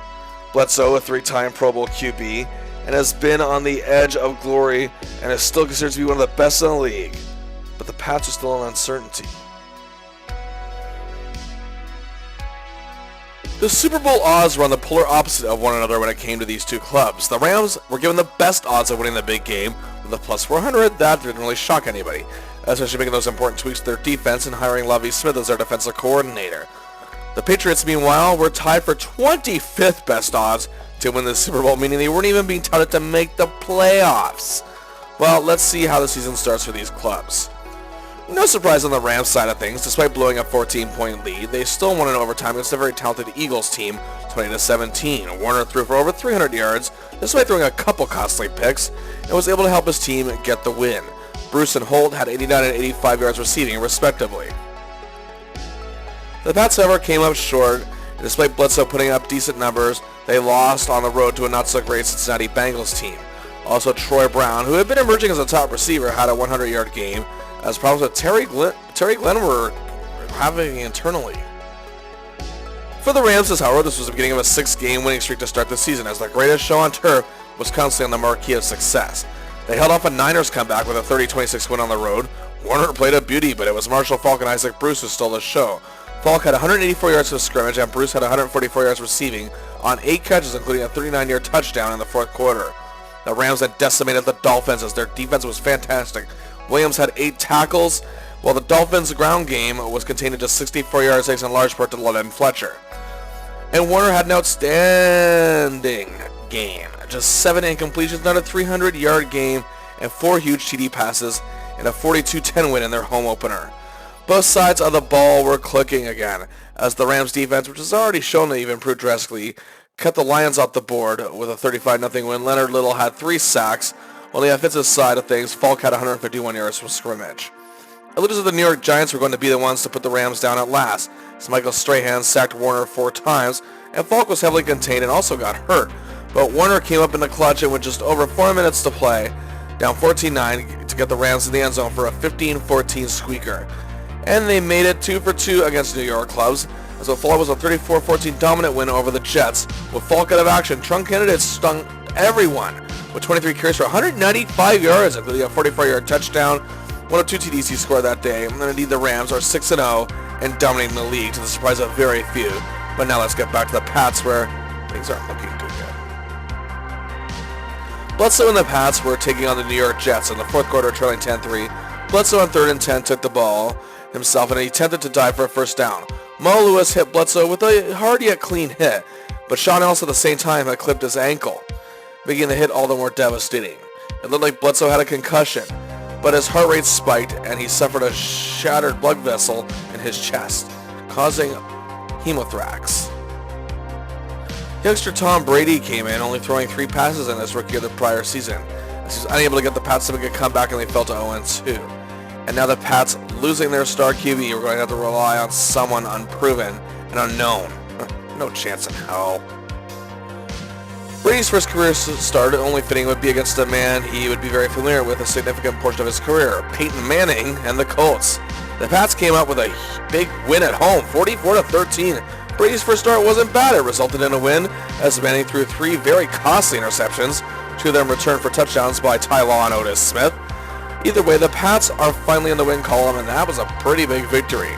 Bledsoe, a 3-time Pro Bowl QB, and has been on the edge of glory, and is still considered to be one of the best in the league. But the Pats are still in uncertainty. The Super Bowl odds were on the polar opposite of one another when it came to these two clubs. The Rams were given the best odds of winning the big game with a plus 400. That didn't really shock anybody, especially making those important tweaks to their defense and hiring Lovie Smith as their defensive coordinator. The Patriots, meanwhile, were tied for 25th best odds to win the Super Bowl, meaning they weren't even being touted to make the playoffs. Well, let's see how the season starts for these clubs. No surprise on the Rams side of things. Despite blowing a 14-point lead, they still won in overtime against a very talented Eagles team, 20-17. Warner threw for over 300 yards, despite throwing a couple costly picks, and was able to help his team get the win. Bruce and Holt had 89 and 85 yards receiving, respectively. The Pats, however, came up short, and despite Bledsoe putting up decent numbers, they lost on the road to a not-so-great Cincinnati Bengals team. Also, Troy Brown, who had been emerging as a top receiver, had a 100-yard game, as problems with Terry Glenn were having internally. For the Rams, however, this was the beginning of a 6-game winning streak to start the season, as the greatest show on turf was constantly on the marquee of success. They held off a Niners comeback with a 30-26 win on the road. Warner played a beauty, but it was Marshall Faulk and Isaac Bruce who stole the show. Faulk had 184 yards of scrimmage, and Bruce had 144 yards receiving on 8 catches, including a 39-yard touchdown in the 4th quarter. The Rams had decimated the Dolphins as their defense was fantastic. Williams had 8 tackles, while the Dolphins' ground game was contained to just 64 yards, thanks in large part to London Fletcher. And Warner had an outstanding game. Just 7 incompletions, not a 300-yard game, and 4 huge TD passes, and a 42-10 win in their home opener. Both sides of the ball were clicking again, as the Rams' defense, which has already shown to even improved drastically, cut the Lions off the board with a 35-0 win. Leonard Little had 3 sacks, while the offensive side of things, Faulk had 151 yards from scrimmage. It looked as if the New York Giants were going to be the ones to put the Rams down at last, as Michael Strahan sacked Warner 4 times, and Faulk was heavily contained and also got hurt. But Warner came up in the clutch and with just over 4 minutes to play, down 14-9 to get the Rams in the end zone for a 15-14 squeaker. And they made it 2 for 2 against New York clubs, as the fall was a 34-14 dominant win over the Jets. With Faulk out of action, Trunk candidates stung everyone, with 23 carries for 195 yards, including a 44-yard touchdown. One of 2 TDs he scored that day, and indeed the Rams are 6-0 and dominating the league to the surprise of very few. But now let's get back to the Pats, where things aren't looking too good. Bledsoe and the Pats were taking on the New York Jets in the 4th quarter, trailing 10-3. Bledsoe on 3rd and 10 took the ball himself, and he attempted to dive for a first down. Mo Lewis hit Bledsoe with a hard yet clean hit, but Sean Ellis at the same time had clipped his ankle, making the hit all the more devastating. It looked like Bledsoe had a concussion. but his heart rate spiked and he suffered a shattered blood vessel in his chest, causing hemothorax. Youngster Tom Brady came in, only throwing 3 passes in his rookie of the prior season, as he was unable to get the Pats to make a comeback and they fell to 0-2. And now the Pats, losing their star QB, are going to have to rely on someone unproven and unknown. No chance in hell. Brady's first career start, only fitting, would be against a man he would be very familiar with a significant portion of his career, Peyton Manning and the Colts. The Pats came out with a big win at home, 44-13. Brady's first start wasn't bad. It resulted in a win as Manning threw 3 very costly interceptions, 2 of them returned for touchdowns by Ty Law and Otis Smith. Either way, the Pats are finally in the win column, and that was a pretty big victory.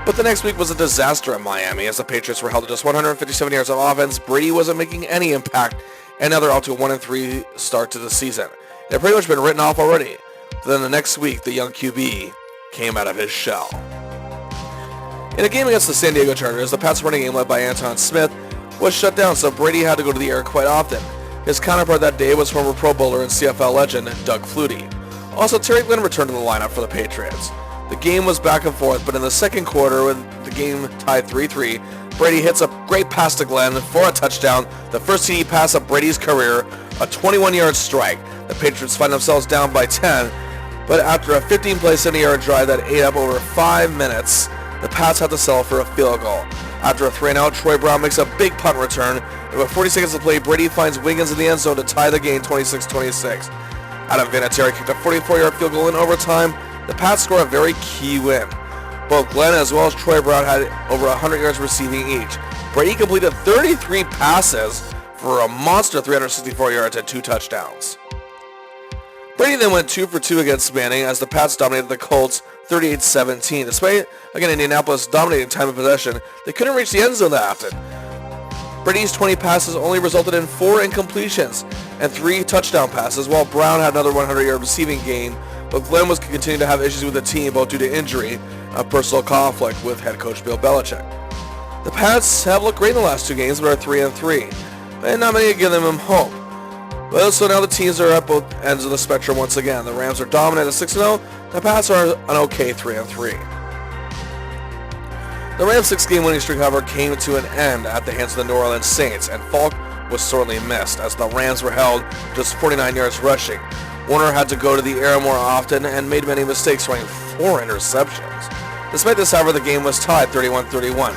But the next week was a disaster in Miami as the Patriots were held to just 157 yards of offense. Brady wasn't making any impact, and now they're out to a 1-3 start to the season. It had pretty much been written off already. But then the next week, the young QB came out of his shell. In a game against the San Diego Chargers, the Pats running game led by Anton Smith was shut down, so Brady had to go to the air quite often. His counterpart that day was former Pro Bowler and CFL legend Doug Flutie. Also, Terry Glenn returned to the lineup for the Patriots. The game was back and forth, but in the second quarter, with the game tied 3-3, Brady hits a great pass to Glenn for a touchdown, the first TD pass of Brady's career, a 21-yard strike. The Patriots find themselves down by 10, but after a 15-play, 70-yard drive that ate up over 5 minutes, the Pats had to settle for a field goal. After a 3-and-out, Troy Brown makes a big punt return, and with 40 seconds to play, Brady finds Wiggins in the end zone to tie the game 26-26. Adam Vinatieri kicked a 44-yard field goal in overtime. The Pats score a very key win. Both Glenn as well as Troy Brown had over 100 yards receiving each. Brady completed 33 passes for a monster 364 yards and 2 touchdowns. Brady then went 2 for 2 against Manning as the Pats dominated the Colts 38-17. Despite, again, Indianapolis dominating time of possession, they couldn't reach the end zone that often. Brady's 20 passes only resulted in 4 incompletions and 3 touchdown passes, while Brown had another 100-yard receiving gain, but Glenn was continuing to have issues with the team, both due to injury and personal conflict with head coach Bill Belichick. The Pats have looked great in the last 2 games, but are 3-3, and not many give them hope. Well, so now the teams are at both ends of the spectrum once again. The Rams are dominant at 6-0. The Pats are an okay 3-3. The Rams' 6-game winning streak, however, came to an end at the hands of the New Orleans Saints, and Falk was sorely missed as the Rams were held just 49 yards rushing. Warner had to go to the air more often and made many mistakes, throwing 4 interceptions. Despite this, however, the game was tied 31-31.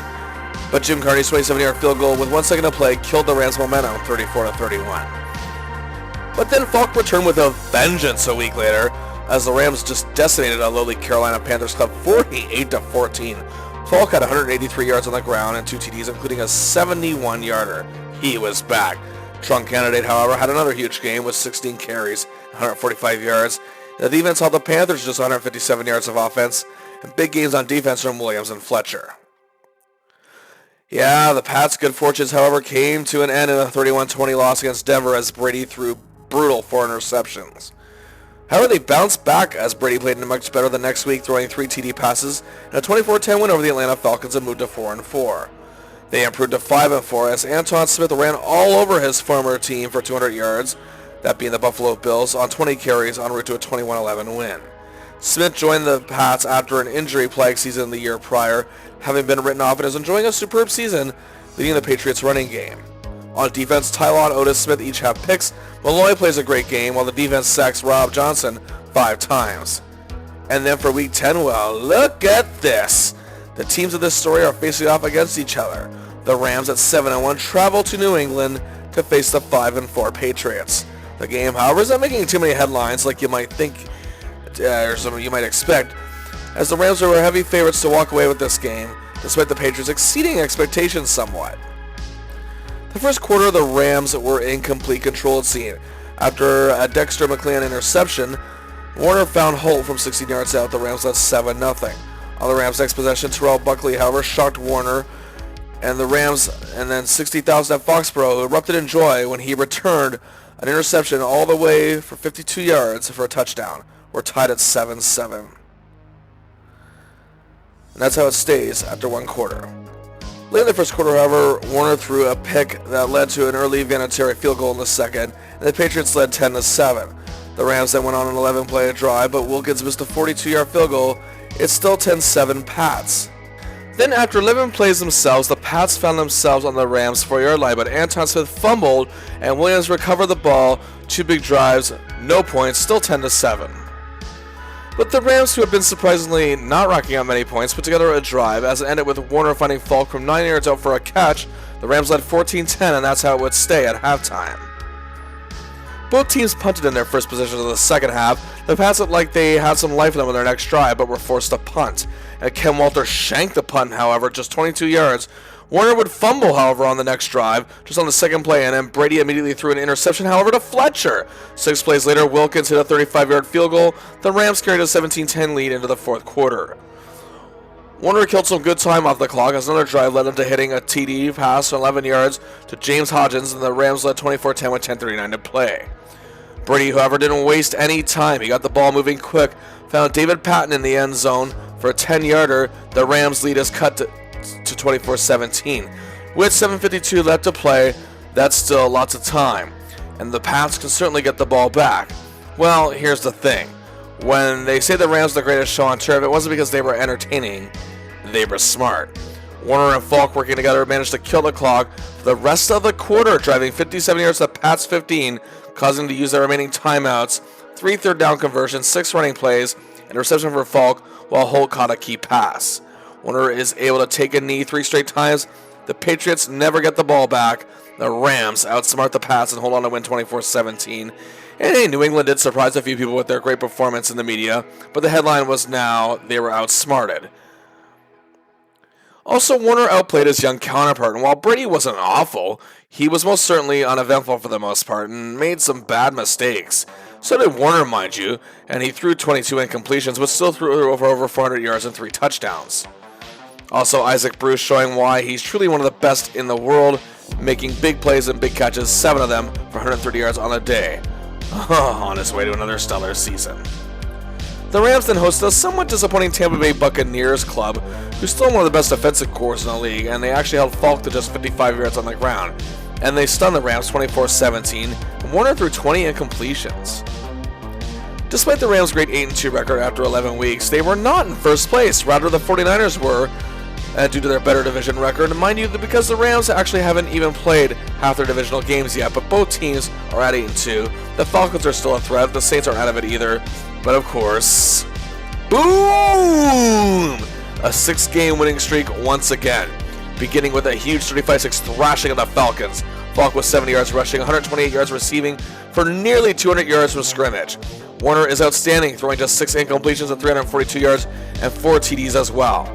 But Jim Carney's 27-yard field goal with 1 second to play killed the Rams' momentum 34-31. But then Falk returned with a vengeance a week later as the Rams just decimated a lowly Carolina Panthers club 48-14. Falk had 183 yards on the ground and 2 TDs, including a 71-yarder. He was back. Trunk candidate, however, had another huge game with 16 carries, 145 yards. The defense held the Panthers just 157 yards of offense, and big games on defense from Williams and Fletcher. Yeah, the Pats' good fortunes, however, came to an end in a 31-20 loss against Denver as Brady threw brutal 4 interceptions. However, they bounced back as Brady played much better the next week, throwing 3 TD passes and a 24-10 win over the Atlanta Falcons and moved to 4-4. They improved to 5-4 as Anton Smith ran all over his former team for 200 yards, that being the Buffalo Bills, on 20 carries en route to a 21-11 win. Smith joined the Pats after an injury-plagued season the year prior, having been written off, and is enjoying a superb season leading the Patriots running game. On defense, Ty Law and Otis Smith each have picks. Malloy plays a great game, while the defense sacks Rob Johnson 5 times. And then for Week 10, well, look at this. The teams of this story are facing off against each other. The Rams at 7-1 travel to New England to face the 5-4 Patriots. The game, however, is not making too many headlines like you might think, or some you might expect, as the Rams are heavy favorites to walk away with this game, despite the Patriots exceeding expectations somewhat. The first quarter, the Rams were in complete control, it seemed. After a Dexter McClellan interception, Warner found Holt from 16 yards out. The Rams led 7-0. On the Rams' next possession, Terrell Buckley, however, shocked Warner, and the Rams, and then 60,000 at Foxborough erupted in joy when he returned an interception all the way for 52 yards for a touchdown. We're tied at 7-7. And that's how it stays after 1 quarter. Late in the first quarter, however, Warner threw a pick that led to an early Vinatieri field goal in the second, and the Patriots led 10-7. The Rams then went on an 11-play drive, but Wilkins missed a 42-yard field goal. It's still 10-7 Pats. Then after 11 plays themselves, the Pats found themselves on the Rams' 4-yard line, but Anton Smith fumbled and Williams recovered the ball. 2 big drives, no points, still 10-7. But the Rams, who have been surprisingly not racking up many points, put together a drive as it ended with Warner finding Falk from 9 yards out for a catch. The Rams led 14-10, and that's how it would stay at halftime. Both teams punted in their first possessions of the second half. The Pats looked like they had some life in them on their next drive, but were forced to punt. And Ken Walter shanked the punt, however, just 22 yards. Warner would fumble, however, on the next drive, just on the second play, and then Brady immediately threw an interception, however, to Fletcher. 6 plays later, Wilkins hit a 35-yard field goal. The Rams carried a 17-10 lead into the fourth quarter. Warner killed some good time off the clock as another drive led him to hitting a TD pass from 11 yards to James Hodgins, and the Rams led 24-10 with 10:39 to play. Brady, however, didn't waste any time. He got the ball moving quick, found David Patton in the end zone for a 10-yarder. The Rams' lead is cut to 24-17. With 7:52 left to play, that's still lots of time, and the Pats can certainly get the ball back. Well, here's the thing. When they say the Rams are the greatest show on turf, it wasn't because they were entertaining, they were smart. Warner and Falk working together managed to kill the clock for the rest of the quarter, driving 57 yards to the Pats 15, causing them to use their remaining timeouts, 3 third-down conversions, 6 running plays, and a reception for Falk, while Holt caught a key pass. Warner is able to take a knee 3 straight times. The Patriots never get the ball back. The Rams outsmart the Pats and hold on to win 24-17. And hey, New England did surprise a few people with their great performance in the media, but the headline was now they were outsmarted. Also, Warner outplayed his young counterpart, and while Brady wasn't awful, he was most certainly uneventful for the most part and made some bad mistakes. So did Warner, mind you, and he threw 22 incompletions, but still threw over 400 yards and 3 touchdowns. Also, Isaac Bruce showing why he's truly one of the best in the world, making big plays and big catches, 7 of them for 130 yards on a day. On his way to another stellar season. The Rams then hosted a somewhat disappointing Tampa Bay Buccaneers club, who's still one of the best defensive corps in the league, and they actually held Falk to just 55 yards on the ground. And they stunned the Rams 24-17, and Warner threw 20 incompletions. Despite the Rams' great 8-2 record after 11 weeks, they were not in first place, rather the 49ers were, due to their better division record. And mind you, because the Rams actually haven't even played half their divisional games yet, but both teams are at 8-2. The Falcons are still a threat, the Saints aren't out of it either. But of course, boom! A 6-game winning streak once again, beginning with a huge 35-6 thrashing of the Falcons. Falk with 70 yards rushing, 128 yards receiving for nearly 200 yards from scrimmage. Warner is outstanding, throwing just 6 incompletions and 342 yards and 4 TDs as well.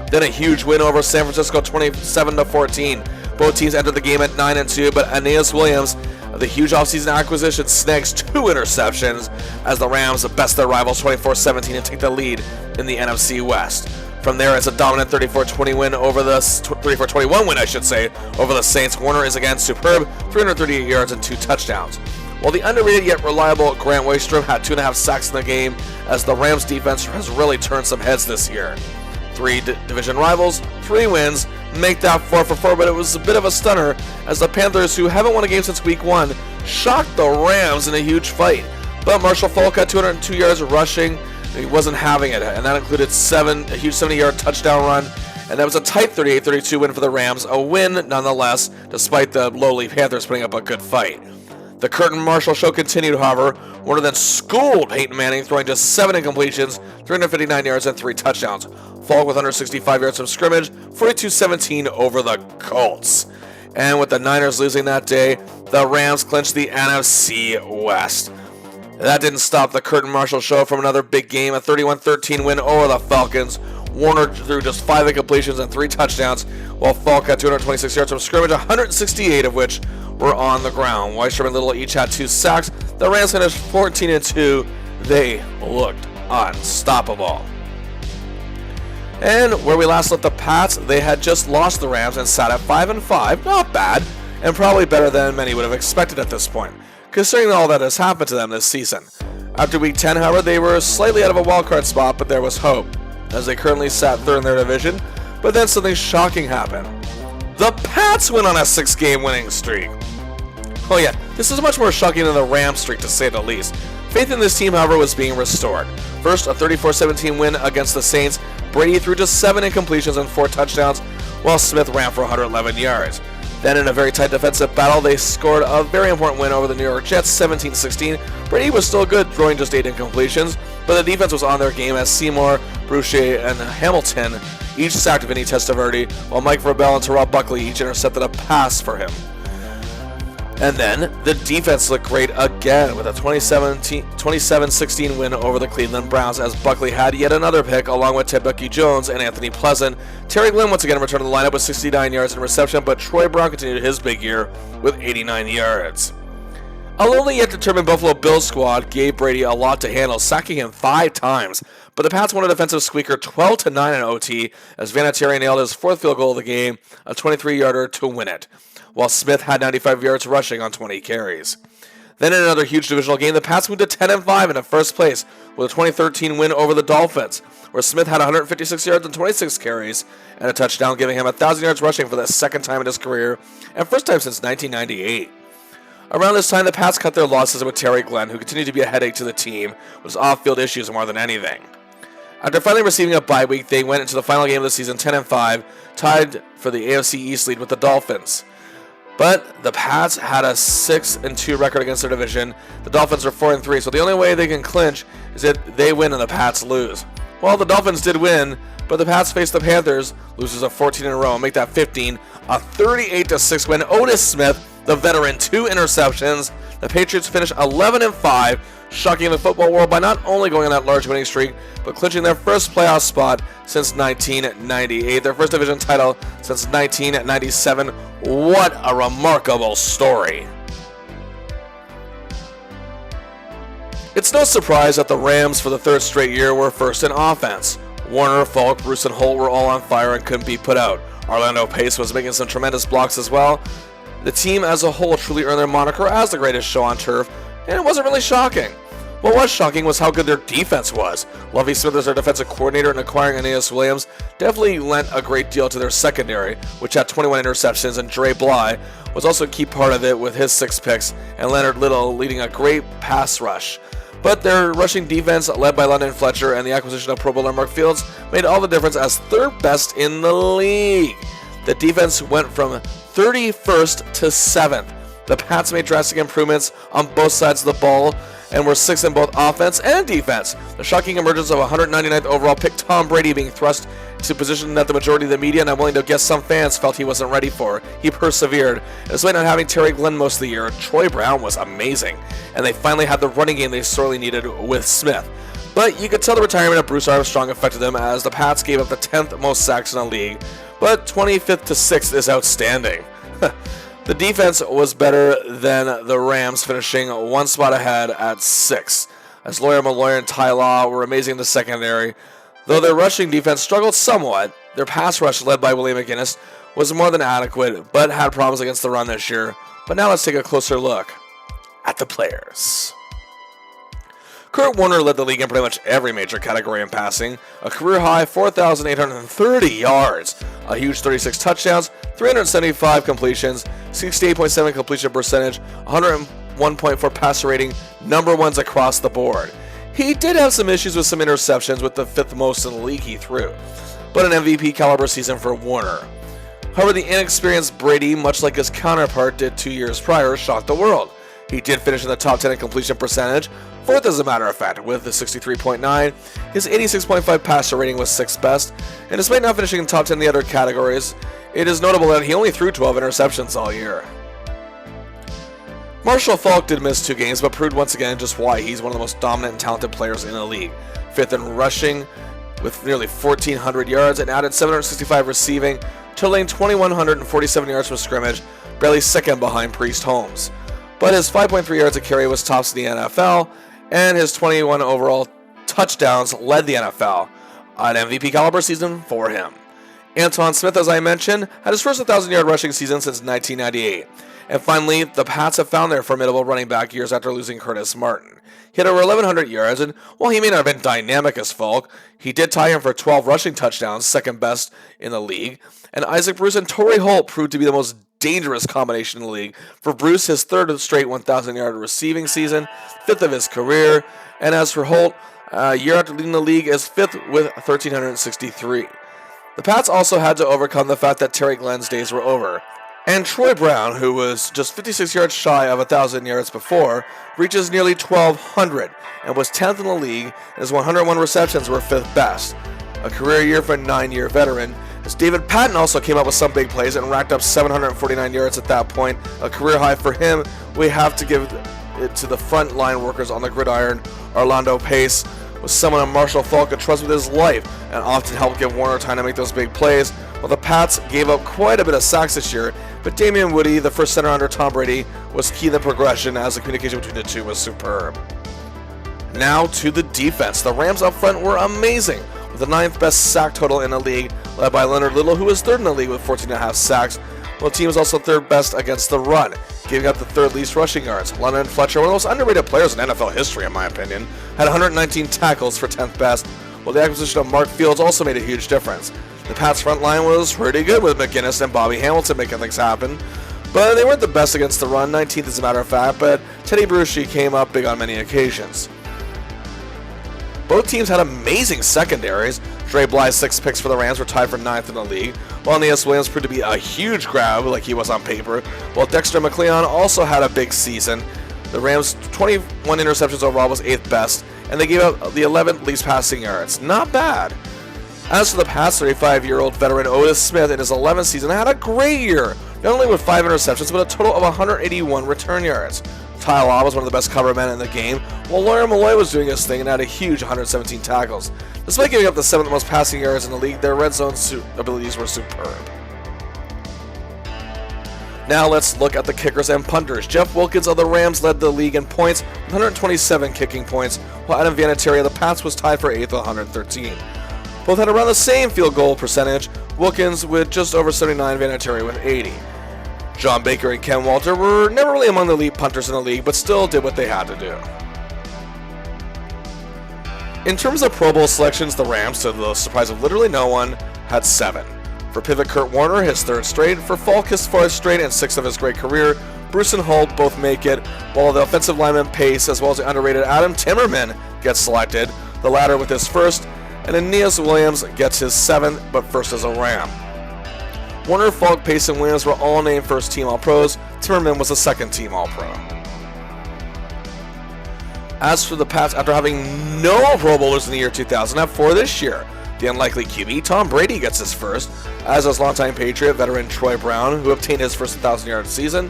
Then a huge win over San Francisco, 27-14. Both teams entered the game at 9-2, but Aeneas Williams, the huge offseason acquisition, snags 2 interceptions as the Rams best their rivals 24-17 and take the lead in the NFC West. From there, it's a dominant 34-20 win over the 34-21 win, I should say, over the Saints. Warner is again superb, 338 yards and 2 touchdowns. While the underrated yet reliable Grant Waystrom had 2.5 sacks in the game, as the Rams defense has really turned some heads this year. 3 division rivals, 3 wins, make that 4-for-4, but it was a bit of a stunner as the Panthers, who haven't won a game since week 1, shocked the Rams in a huge fight. But Marshall Falk had 202 yards rushing, and he wasn't having it, and that included a huge 70-yard touchdown run, and that was a tight 38-32 win for the Rams, a win nonetheless, despite the lowly Panthers putting up a good fight. The Curtin Marshall show continued, however. Warner then schooled Peyton Manning, throwing just 7 incompletions, 359 yards, and 3 touchdowns. Falk with 165 yards from scrimmage, 42-17 over the Colts. And with the Niners losing that day, the Rams clinched the NFC West. That didn't stop the Curtin Marshall show from another big game, a 31-13 win over the Falcons. Warner threw just 5 incompletions and 3 touchdowns, while Falk had 226 yards from scrimmage, 168 of which were on the ground. Waystrom and Little each had 2 sacks. The Rams finished 14-2. They looked unstoppable. And where we last left the Pats, they had just lost the Rams and sat at 5-5. Not bad, and probably better than many would have expected at this point, considering all that has happened to them this season. After Week 10, however, they were slightly out of a wildcard spot, but there was hope, as they currently sat 3rd in their division. But then something shocking happened. The Pats went on a 6-game winning streak. Oh yeah, this is much more shocking than the Rams streak, to say the least. Faith in this team, however, was being restored. First, a 34-17 win against the Saints. Brady threw just 7 incompletions and 4 touchdowns, while Smith ran for 111 yards. Then in a very tight defensive battle, they scored a very important win over the New York Jets, 17-16. Brady was still good, throwing just 8 incompletions, but the defense was on their game as Seymour, Boucher, and Hamilton each sacked Vinny Testaverde, while Mike Vrabel and Terrell Buckley each intercepted a pass for him. And then the defense looked great again with a 27-16 win over the Cleveland Browns as Buckley had yet another pick along with Ted Bucky Jones and Anthony Pleasant. Terry Glenn once again returned to the lineup with 69 yards in reception, but Troy Brown continued his big year with 89 yards. A lonely yet determined Buffalo Bills squad gave Brady a lot to handle, sacking him 5 times, but the Pats won a defensive squeaker 12-9 in OT as Vinatieri nailed his 4th field goal of the game, a 23-yarder to win it, while Smith had 95 yards rushing on 20 carries. Then in another huge divisional game, the Pats moved to 10-5 into first place with a 2013 win over the Dolphins, where Smith had 156 yards and 26 carries and a touchdown, giving him 1,000 yards rushing for the 2nd time in his career and first time since 1998. Around this time, the Pats cut their losses with Terry Glenn, who continued to be a headache to the team with his off-field issues more than anything. After finally receiving a bye week, they went into the final game of the season 10-5, tied for the AFC East lead with the Dolphins. But the Pats had a 6-2 record against their division. The Dolphins are 4-3, so the only way they can clinch is if they win and the Pats lose. Well, the Dolphins did win, but the Pats faced the Panthers, loses of 14 in a row, and make that 15, a 38-6 win. Otis Smith, the veteran, 2 interceptions. The Patriots finished 11-5, shocking the football world by not only going on that large winning streak, but clinching their first playoff spot since 1998, their first division title since 1997. What a remarkable story. It's no surprise that the Rams for the 3rd straight year were first in offense. Warner, Falk, Bruce, and Holt were all on fire and couldn't be put out. Orlando Pace was making some tremendous blocks as well. The team as a whole truly earned their moniker as the greatest show on turf, and it wasn't really shocking. What was shocking was how good their defense was. Lovie Smith as their defensive coordinator and acquiring Aeneas Williams definitely lent a great deal to their secondary, which had 21 interceptions, and Dre Bly was also a key part of it with his 6 picks, and Leonard Little leading a great pass rush. But their rushing defense, led by London Fletcher and the acquisition of Pro Bowler Mark Fields, made all the difference as 3rd best in the league. The defense went from 31st to 7th. The Pats made drastic improvements on both sides of the ball and were 6th in both offense and defense. The shocking emergence of 199th overall pick Tom Brady being thrust to a position that the majority of the media, and I'm willing to guess some fans, felt he wasn't ready for. He persevered. Despite not having Terry Glenn most of the year, Troy Brown was amazing, and they finally had the running game they sorely needed with Smith. But you could tell the retirement of Bruce Armstrong affected them as the Pats gave up the 10th most sacks in the league, but 25th to 6th is outstanding. The defense was better than the Rams, finishing 1 spot ahead at 6, as Lawyer Malloy and Ty Law were amazing in the secondary. Though their rushing defense struggled somewhat, their pass rush, led by William McGinnis, was more than adequate, but had problems against the run this year. But now let's take a closer look at the players. Kurt Warner led the league in pretty much every major category in passing, a career-high 4,830 yards, a huge 36 touchdowns, 375 completions, 68.7 completion percentage, 101.4 passer rating, number ones across the board. He did have some issues with some interceptions, with the 5th most in the league he threw, but an MVP caliber season for Warner. However, the inexperienced Brady, much like his counterpart did 2 years prior, shocked the world. He did finish in the top 10 in completion percentage, 4th as a matter of fact, with a 63.9. His 86.5 passer rating was 6th best, and despite not finishing in top 10 in the other categories, it is notable that he only threw 12 interceptions all year. Marshall Faulk did miss 2 games, but proved once again just why he's one of the most dominant and talented players in the league. 5th in rushing with nearly 1,400 yards and added 765 receiving, totaling 2,147 yards from scrimmage, barely 2nd behind Priest Holmes. But his 5.3 yards a carry was tops in the NFL, and his 21 overall touchdowns led the NFL. An MVP caliber season for him. Antoine Smith, as I mentioned, had his first 1,000-yard rushing season since 1998. And finally, the Pats have found their formidable running back years after losing Curtis Martin. He had over 1,100 yards, and while he may not have been dynamic as Falk, he did tie him for 12 rushing touchdowns, 2nd best in the league. And Isaac Bruce and Torrey Holt proved to be the most dangerous combination in the league. For Bruce, his third straight 1,000-yard receiving season, fifth of his career. And as for Holt, year after leading the league, is fifth with 1,363. The Pats also had to overcome the fact that Terry Glenn's days were over. And Troy Brown, who was just 56 yards shy of 1,000 yards before, reaches nearly 1,200 and was 10th in the league, and his 101 receptions were 5th best. A career year for a 9-year veteran, as David Patton also came up with some big plays and racked up 749 yards at that point, a career high for him. We have to give it to the front line workers on the gridiron. Orlando Pace was someone that Marshall Faulk could trust with his life and often helped give Warner time to make those big plays. Well, the Pats gave up quite a bit of sacks this year, but Damian Woody, the first center under Tom Brady, was key in the progression as the communication between the two was superb. Now to the defense. The Rams up front were amazing, with the 9th best sack total in the league, led by Leonard Little, who was 3rd in the league with 14.5 sacks, while the team was also 3rd best against the run, giving up the 3rd least rushing yards. London Fletcher, one of the most underrated players in NFL history in my opinion, had 119 tackles for 10th best, while the acquisition of Mark Fields also made a huge difference. The Pats' front line was pretty good with McGinnis and Bobby Hamilton making things happen, but they weren't the best against the run, 19th as a matter of fact, but Teddy Bruschi came up big on many occasions. Both teams had amazing secondaries. Dre Bly's 6 picks for the Rams were tied for 9th in the league, while Aeneas Williams proved to be a huge grab like he was on paper, while Dexter McCleon also had a big season. The Rams' 21 interceptions overall was 8th best, and they gave up the 11th least passing yards. Not bad. As for the Pats, 35-year-old veteran Otis Smith in his 11th season had a great year, not only with 5 interceptions, but a total of 181 return yards. Ty Law was one of the best cover men in the game, while Lawyer Malloy was doing his thing and had a huge 117 tackles. Despite giving up the 7th most passing yards in the league, their red zone abilities were superb. Now let's look at the kickers and punters. Jeff Wilkins of the Rams led the league in points with 127 kicking points, while Adam Vinatieri of the Pats was tied for 8th with 113. Both had around the same field goal percentage, Wilkins with just over 79, Vinatieri with 80. John Baker and Ken Walter were never really among the elite punters in the league, but still did what they had to do. In terms of Pro Bowl selections, the Rams, to the surprise of literally no one, had 7. For pivot Kurt Warner, his 3rd straight. For Falk, his 4th straight and 6th of his great career. Bruce and Holt both make it, while the offensive lineman Pace, as well as the underrated Adam Timmerman, gets selected, the latter with his 1st, and Aeneas Williams gets his 7th, but 1st as a Ram. Warner, Falk, Pace, and Williams were all named first-team All-Pros. Timmerman was a second-team All-Pro. As for the Pats, after having no Pro Bowlers in the year 2000, have 4 this year. The unlikely QB, Tom Brady, gets his 1st, as does longtime Patriot veteran Troy Brown, who obtained his first 1,000-yard season.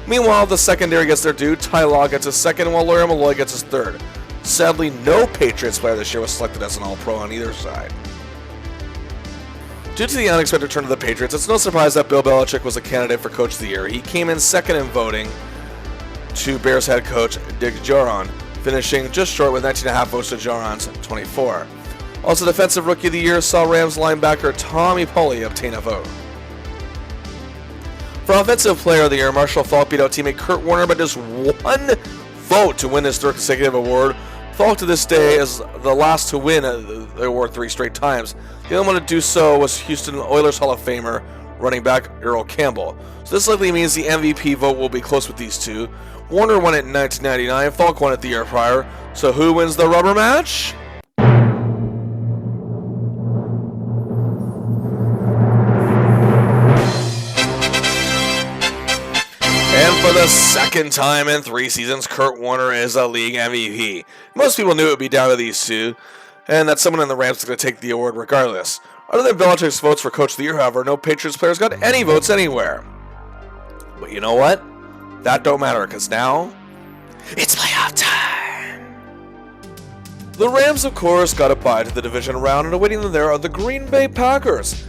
Meanwhile, the secondary gets their due. Ty Law gets his 2nd, while Lawyer Malloy gets his 3rd. Sadly, no Patriots player this year was selected as an All-Pro on either side. Due to the unexpected turn of the Patriots, it's no surprise that Bill Belichick was a candidate for Coach of the Year. He came in 2nd in voting to Bears head coach Dick Jauron, finishing just short with 19.5 votes to Jauron's 24. Also, Defensive Rookie of the Year saw Rams linebacker Tommy Polley obtain a vote. For Offensive Player of the Year, Marshall Faulk beat out teammate Kurt Warner by just 1 vote to win his 3rd consecutive award. Faulk to this day is the last to win the award 3 straight times. The only one to do so was Houston Oilers Hall of Famer running back Earl Campbell. So this likely means the MVP vote will be close with these two. Warner won it in 1999, Faulk won it the year prior. So who wins the rubber match? For the 2nd time in 3 seasons, Kurt Warner is a league MVP. Most people knew it would be down to these two, and that someone in the Rams is going to take the award regardless. Other than Belichick's votes for Coach of the Year, however, no Patriots players got any votes anywhere. But you know what? That don't matter, because now, it's playoff time! The Rams, of course, got a bye to the division round, and awaiting them there are the Green Bay Packers.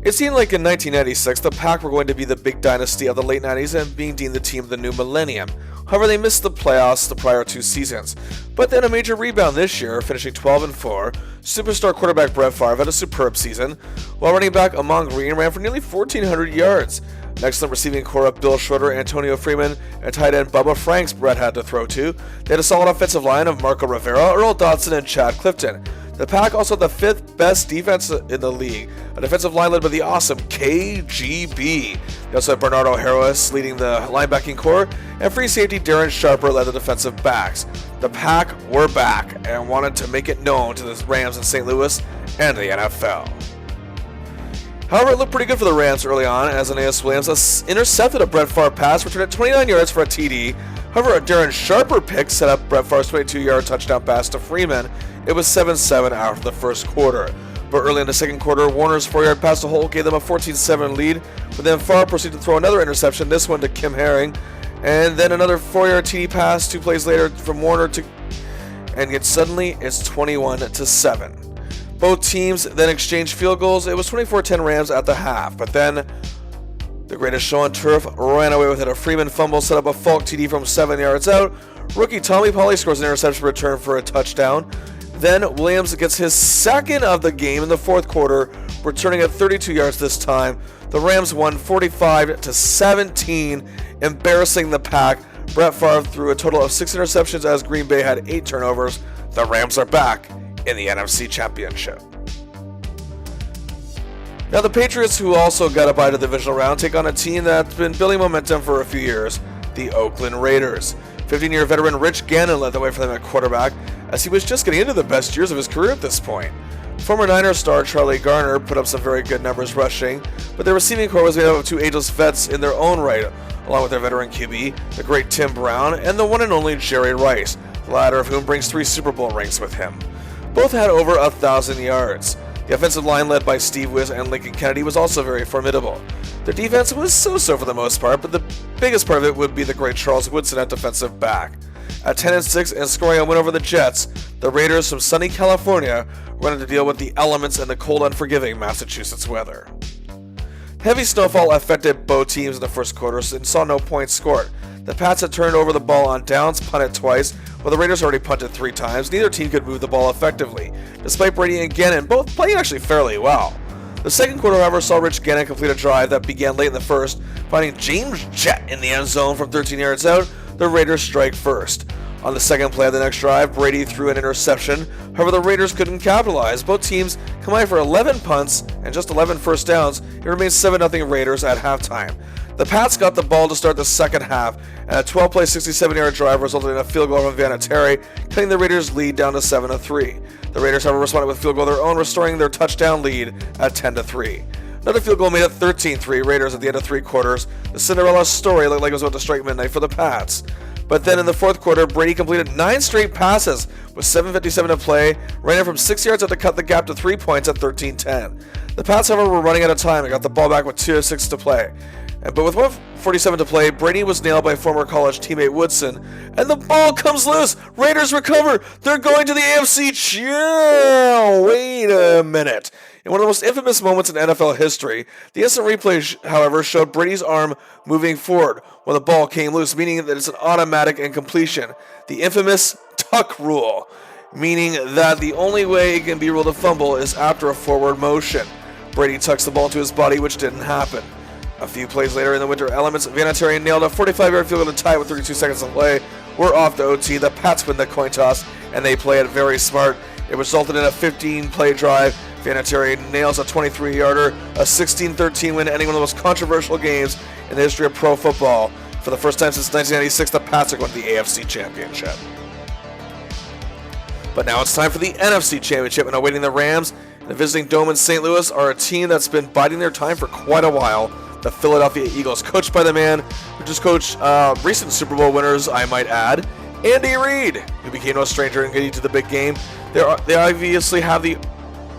It seemed like in 1996, the Pack were going to be the big dynasty of the late 90s and being deemed the team of the new millennium. However, they missed the playoffs the prior 2 seasons. But then a major rebound this year, finishing 12-4. Superstar quarterback Brett Favre had a superb season, while running back Amon Green ran for nearly 1,400 yards. An excellent receiving core of Bill Schroeder, Antonio Freeman, and tight end Bubba Franks Brett had to throw to. They had a solid offensive line of Marco Rivera, Earl Dodson, and Chad Clifton. The Pack also had the 5th best defense in the league, a defensive line led by the awesome KGB. They also had Bernardo Harris leading the linebacking core, and free safety Darren Sharper led the defensive backs. The Pack were back and wanted to make it known to the Rams in St. Louis and the NFL. However, it looked pretty good for the Rams early on as Aeneas Williams intercepted a Brett Favre pass, returned it 29 yards for a TD. However, a Darren Sharper pick set up Brett Favre's 22-yard touchdown pass to Freeman. It was 7-7 after the first quarter. But early in the second quarter, Warner's 4-yard pass to Holt gave them a 14-7 lead, but then Favre proceeded to throw another interception, this one to Kim Herring, and then another 4-yard TD pass 2 plays later from Warner and yet suddenly it's 21-7. Both teams then exchanged field goals. It was 24-10 Rams at the half, but then the greatest show on turf ran away with it. A Freeman fumble set up a Falk TD from 7 yards out. Rookie Tommy Polley scores an interception return for a touchdown. Then Williams gets his second of the game in the fourth quarter, returning at 32 yards this time. The Rams won 45-17, embarrassing the Pack. Brett Favre threw a total of 6 interceptions as Green Bay had 8 turnovers. The Rams are back in the NFC Championship. Now the Patriots, who also got a bye to the divisional round, take on a team that's been building momentum for a few years, the Oakland Raiders. 15-year veteran Rich Gannon led the way for them at quarterback, as he was just getting into the best years of his career at this point. Former Niners star Charlie Garner put up some very good numbers rushing, but their receiving core was made up of 2 ageless vets in their own right, along with their veteran QB, the great Tim Brown, and the one and only Jerry Rice, the latter of whom brings 3 Super Bowl rings with him. Both had over 1,000 yards. The offensive line led by Steve Wiss and Lincoln Kennedy was also very formidable. Their defense was so-so for the most part, but the biggest part of it would be the great Charles Woodson at defensive back. At 10-6 and scoring a win over the Jets, the Raiders from sunny California were going to deal with the elements and the cold, unforgiving Massachusetts weather. Heavy snowfall affected both teams in the first quarter and saw no points scored. The Pats had turned over the ball on downs, punted twice, while the Raiders already punted 3 times. Neither team could move the ball effectively, despite Brady and Gannon both playing actually fairly well. The second quarter, however, saw Rich Gannon complete a drive that began late in the first, finding James Jett in the end zone from 13 yards out. The Raiders strike first. On the second play of the next drive, Brady threw an interception. However, the Raiders couldn't capitalize. Both teams combined for 11 punts and just 11 first downs. It remains 7-0 Raiders at halftime. The Pats got the ball to start the second half, and a 12-play, 67-yard drive resulted in a field goal from Vinatieri, cutting the Raiders' lead down to 7-3. The Raiders, however, responded with a field goal of their own, restoring their touchdown lead at 10-3. Another field goal made it 13-3 Raiders at the end of 3 quarters. The Cinderella story looked like it was about to strike midnight for the Pats. But then in the fourth quarter, Brady completed 9 straight passes with 7:57 to play, ran in from 6 yards out to cut the gap to 3 points at 13-10. The Pats, however, were running out of time and got the ball back with 2:06 to play. But with 1:47 to play, Brady was nailed by former college teammate Woodson, and the ball comes loose. Raiders recover. They're going to the AFC. Wait a minute. In one of the most infamous moments in NFL history, the instant replay, however, showed Brady's arm moving forward when the ball came loose, meaning that it's an automatic incompletion. The infamous tuck rule, meaning that the only way it can be ruled a fumble is after a forward motion. Brady tucks the ball into his body, which didn't happen. A few plays later in the winter elements, Vinatieri nailed a 45-yard field goal to tie with 32 seconds to play. We're off to OT. The Pats win the coin toss, and they play it very smart. It resulted in a 15-play drive. Vinatieri nails a 23-yarder, a 16-13 win, ending one of the most controversial games in the history of pro football. For the first time since 1996, the Pats are going to the AFC Championship. But now it's time for the NFC Championship, and awaiting the Rams in the visiting Dome in St. Louis are a team that's been biding their time for quite a while. The Philadelphia Eagles, coached by the man who just coached recent Super Bowl winners, I might add, Andy Reid, who became no stranger in getting to the big game. They obviously have the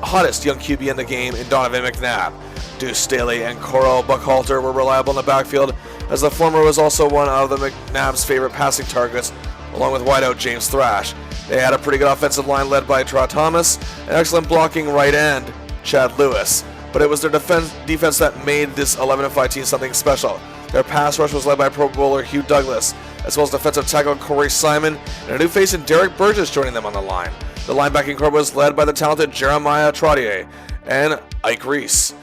hottest young QB in the game in Donovan McNabb. Deuce Staley and Coral Buckhalter were reliable in the backfield, as the former was also one of the McNabb's favorite passing targets, along with wideout James Thrash. They had a pretty good offensive line led by Troy Thomas, and excellent blocking right end, Chad Lewis. But it was their defense that made this 11-5 team something special. Their pass rush was led by Pro Bowler Hugh Douglas, as well as defensive tackle Corey Simon, and a new face in Derek Burgess joining them on the line. The linebacking corps was led by the talented Jeremiah Trottier and Ike Reese.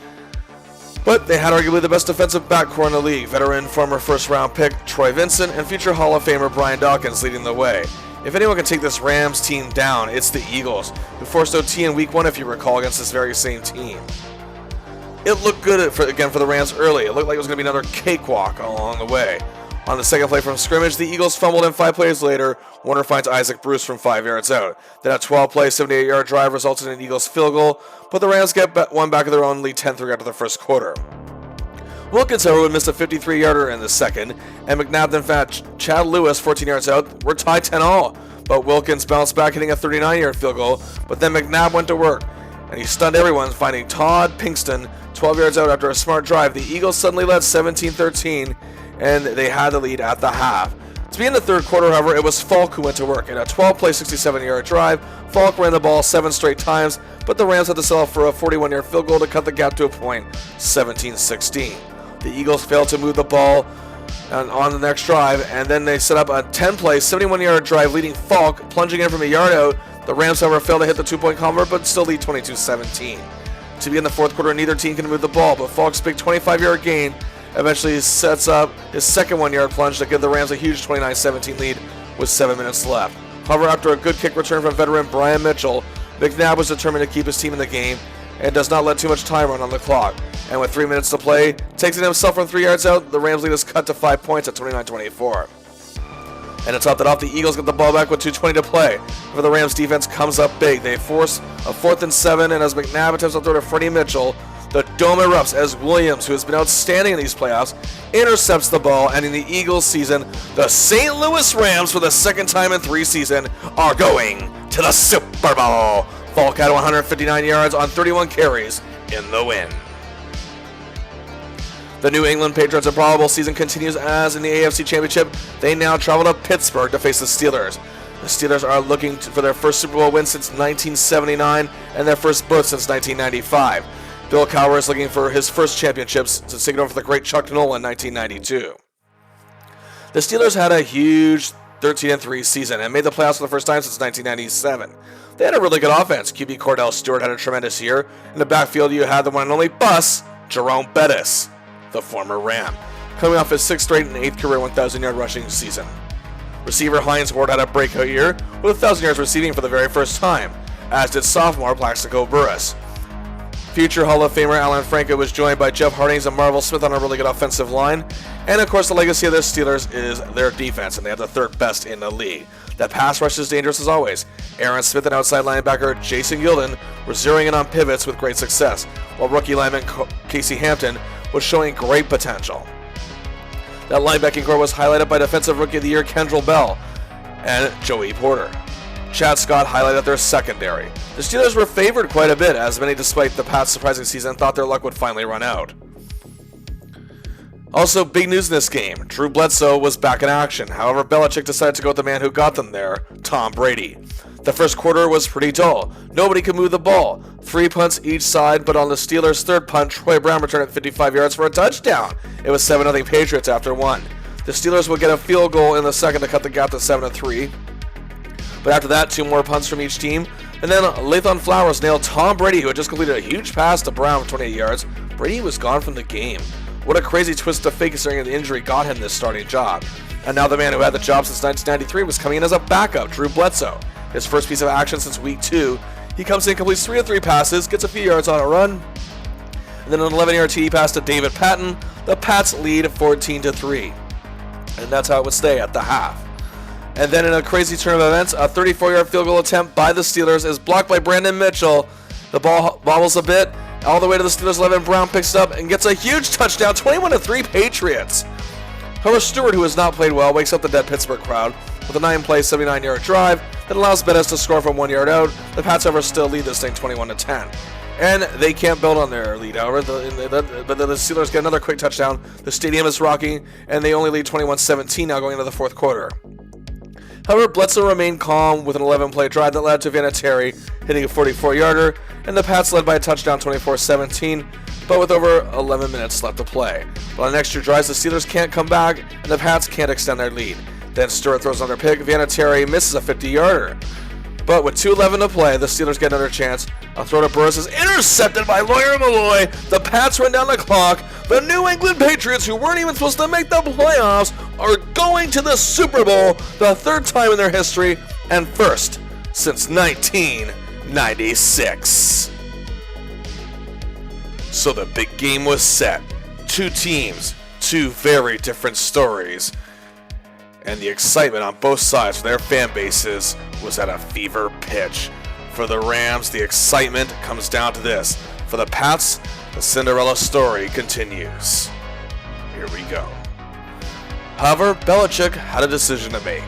But they had arguably the best defensive backcourt in the league, veteran former first-round pick Troy Vincent and future Hall of Famer Brian Dawkins leading the way. If anyone can take this Rams team down, it's the Eagles, who forced OT in Week 1, if you recall, against this very same team. It looked good for the Rams early. It looked like it was going to be another cakewalk along the way. On the second play from scrimmage, the Eagles fumbled, and 5 plays later, Warner finds Isaac Bruce from 5 yards out. Then a 12-play, 78-yard drive resulted in an Eagles field goal, but the Rams get one back of their own lead 10-3 after the first quarter. Wilkins, however, would miss a 53-yarder in the second, and McNabb then found Chad Lewis 14 yards out. We're tied 10-all, but Wilkins bounced back, hitting a 39-yard field goal, but then McNabb went to work, and he stunned everyone, finding Todd Pinkston 12 yards out after a smart drive. The Eagles suddenly led 17-13, and they had the lead at the half. To begin the third quarter, however, it was Falk who went to work. In a 12-play, 67-yard drive, Falk ran the ball 7 straight times, but the Rams had to settle for a 41-yard field goal to cut the gap to a point, 17-16. The Eagles failed to move the ball on the next drive, and then they set up a 10-play, 71-yard drive leading Falk, plunging in from a yard out. The Rams, however, failed to hit the 2-point convert, but still lead 22-17. To begin the fourth quarter, neither team can move the ball, but Falk's big 25-yard gain eventually sets up his second 1-yard plunge to give the Rams a huge 29-17 lead with 7 minutes left. However, after a good kick return from veteran Brian Mitchell, McNabb was determined to keep his team in the game and does not let too much time run on the clock. And with 3 minutes to play, takes it himself from 3 yards out. The Rams lead is cut to 5 points at 29-24. And to top that off, the Eagles get the ball back with 2:20 to play. For the Rams defense comes up big. They force a 4th and 7, and as McNabb attempts to throw to Freddie Mitchell, the dome erupts as Williams, who has been outstanding in these playoffs, intercepts the ball, ending the Eagles season. The St. Louis Rams, for the second time in 3 seasons, are going to the Super Bowl. Falk had 159 yards on 31 carries in the win. The New England Patriots' improbable season continues as in the AFC Championship, they now travel to Pittsburgh to face the Steelers. The Steelers are looking for their first Super Bowl win since 1979 and their first berth since 1995. Bill Cowher is looking for his first championships since taking over for the great Chuck Noll in 1992. The Steelers had a huge 13-3 season and made the playoffs for the first time since 1997. They had a really good offense. QB Cordell Stewart had a tremendous year. In the backfield, you had the one and only Bus, Jerome Bettis, the former Ram, coming off his 6th straight and 8th career 1,000-yard rushing season. Receiver Hines Ward had a breakout year with 1,000 yards receiving for the very first time, as did sophomore Plaxico Burress. Future Hall of Famer Alan Franco was joined by Jeff Hardings and Marvel Smith on a really good offensive line. And of course, the legacy of the Steelers is their defense, and they have the 3rd best in the league. That pass rush is dangerous as always. Aaron Smith and outside linebacker Jason Gilden were zeroing in on pivots with great success, while rookie lineman Casey Hampton was showing great potential. That linebacking core was highlighted by Defensive Rookie of the Year Kendrell Bell and Joey Porter. Chad Scott highlighted their secondary. The Steelers were favored quite a bit, as many, despite the past surprising season, thought their luck would finally run out. Also, big news in this game. Drew Bledsoe was back in action. However, Belichick decided to go with the man who got them there, Tom Brady. The first quarter was pretty dull. Nobody could move the ball. 3 punts each side, but on the Steelers' 3rd punt, Troy Brown returned at 55 yards for a touchdown. It was 7-0 Patriots after 1. The Steelers would get a field goal in the second to cut the gap to 7-3. But after that, 2 more punts from each team. And then Lathon Flowers nailed Tom Brady, who had just completed a huge pass to Brown for 28 yards. Brady was gone from the game. What a crazy twist of fate considering the injury got him this starting job. And now the man who had the job since 1993 was coming in as a backup, Drew Bledsoe. His first piece of action since week 2. He comes in, completes 3 of 3 passes, gets a few yards on a run, and then an 11-yard TD pass to David Patton. The Pats lead 14-3. And that's how it would stay at the half. And then in a crazy turn of events, a 34-yard field goal attempt by the Steelers is blocked by Brandon Mitchell. The ball bobbles a bit, all the way to the Steelers' 11. Brown picks it up and gets a huge touchdown, 21-3 Patriots. However, Stewart, who has not played well, wakes up the dead Pittsburgh crowd with a 9-play, 79-yard drive that allows Bettis to score from 1 yard out. The Pats, however, still lead this thing 21-10. And they can't build on their lead, however, but the Steelers get another quick touchdown. The stadium is rocking, and they only lead 21-17 now going into the fourth quarter. However, Bledsoe remained calm with an 11-play drive that led to Vinatieri hitting a 44-yarder, and the Pats led by a touchdown 24-17, but with over 11 minutes left to play. But on the next 2 drives, the Steelers can't come back, and the Pats can't extend their lead. Then Stewart throws another pick. Vinatieri misses a 50-yarder. But with 2:11 to play, the Steelers get another chance. A throw to Burris is intercepted by Lawyer Malloy. The Pats run down the clock. The New England Patriots, who weren't even supposed to make the playoffs, are going to the Super Bowl, the 3rd time in their history, and first since 1996. So the big game was set. Two teams, two very different stories, and the excitement on both sides for their fan bases was at a fever pitch. For the Rams, the excitement comes down to this. For the Pats, the Cinderella story continues. Here we go. However, Belichick had a decision to make,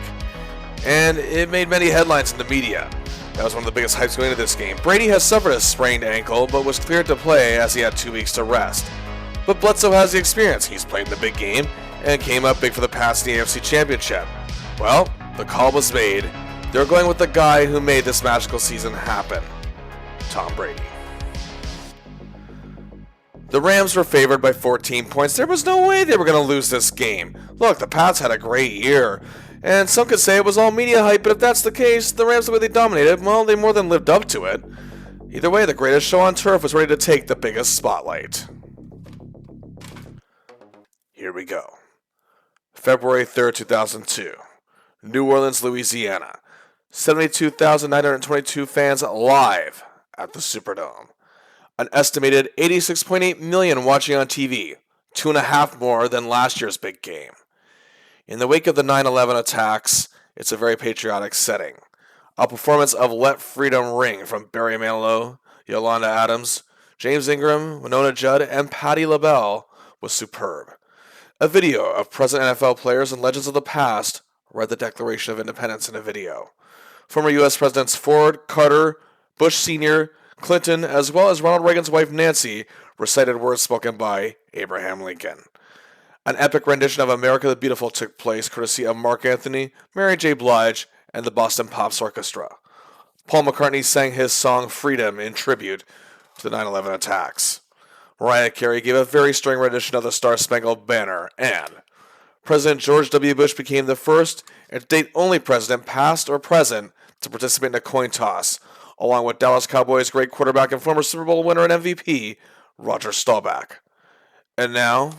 and it made many headlines in the media. That was one of the biggest hypes going into this game. Brady has suffered a sprained ankle, but was cleared to play as he had 2 weeks to rest. But Bledsoe has the experience. He's played in the big game and came up big for the Pats in the AFC Championship. Well, the call was made. They're going with the guy who made this magical season happen, Tom Brady. The Rams were favored by 14 points. There was no way they were going to lose this game. Look, the Pats had a great year, and some could say it was all media hype, but if that's the case, the Rams, the way they dominated, well, they more than lived up to it. Either way, the greatest show on turf was ready to take the biggest spotlight. Here we go. February 3rd, 2002. New Orleans, Louisiana. 72,922 fans live at the Superdome. An estimated 86.8 million watching on TV, 2.5 more than last year's big game. In the wake of the 9/11 attacks, it's a very patriotic setting. A performance of Let Freedom Ring from Barry Manilow, Yolanda Adams, James Ingram, Winona Judd, and Patti LaBelle was superb. A video of present NFL players and legends of the past read the Declaration of Independence in a video. Former U.S. Presidents Ford, Carter, Bush Sr., Clinton, as well as Ronald Reagan's wife Nancy, recited words spoken by Abraham Lincoln. An epic rendition of America the Beautiful took place courtesy of Mark Anthony, Mary J. Blige, and the Boston Pops Orchestra. Paul McCartney sang his song Freedom in tribute to the 9/11 attacks. Mariah Carey gave a very stirring rendition of the Star-Spangled Banner, and President George W. Bush became the first and to date only president, past or present, to participate in a coin toss, along with Dallas Cowboys great quarterback and former Super Bowl winner and MVP, Roger Staubach. And now,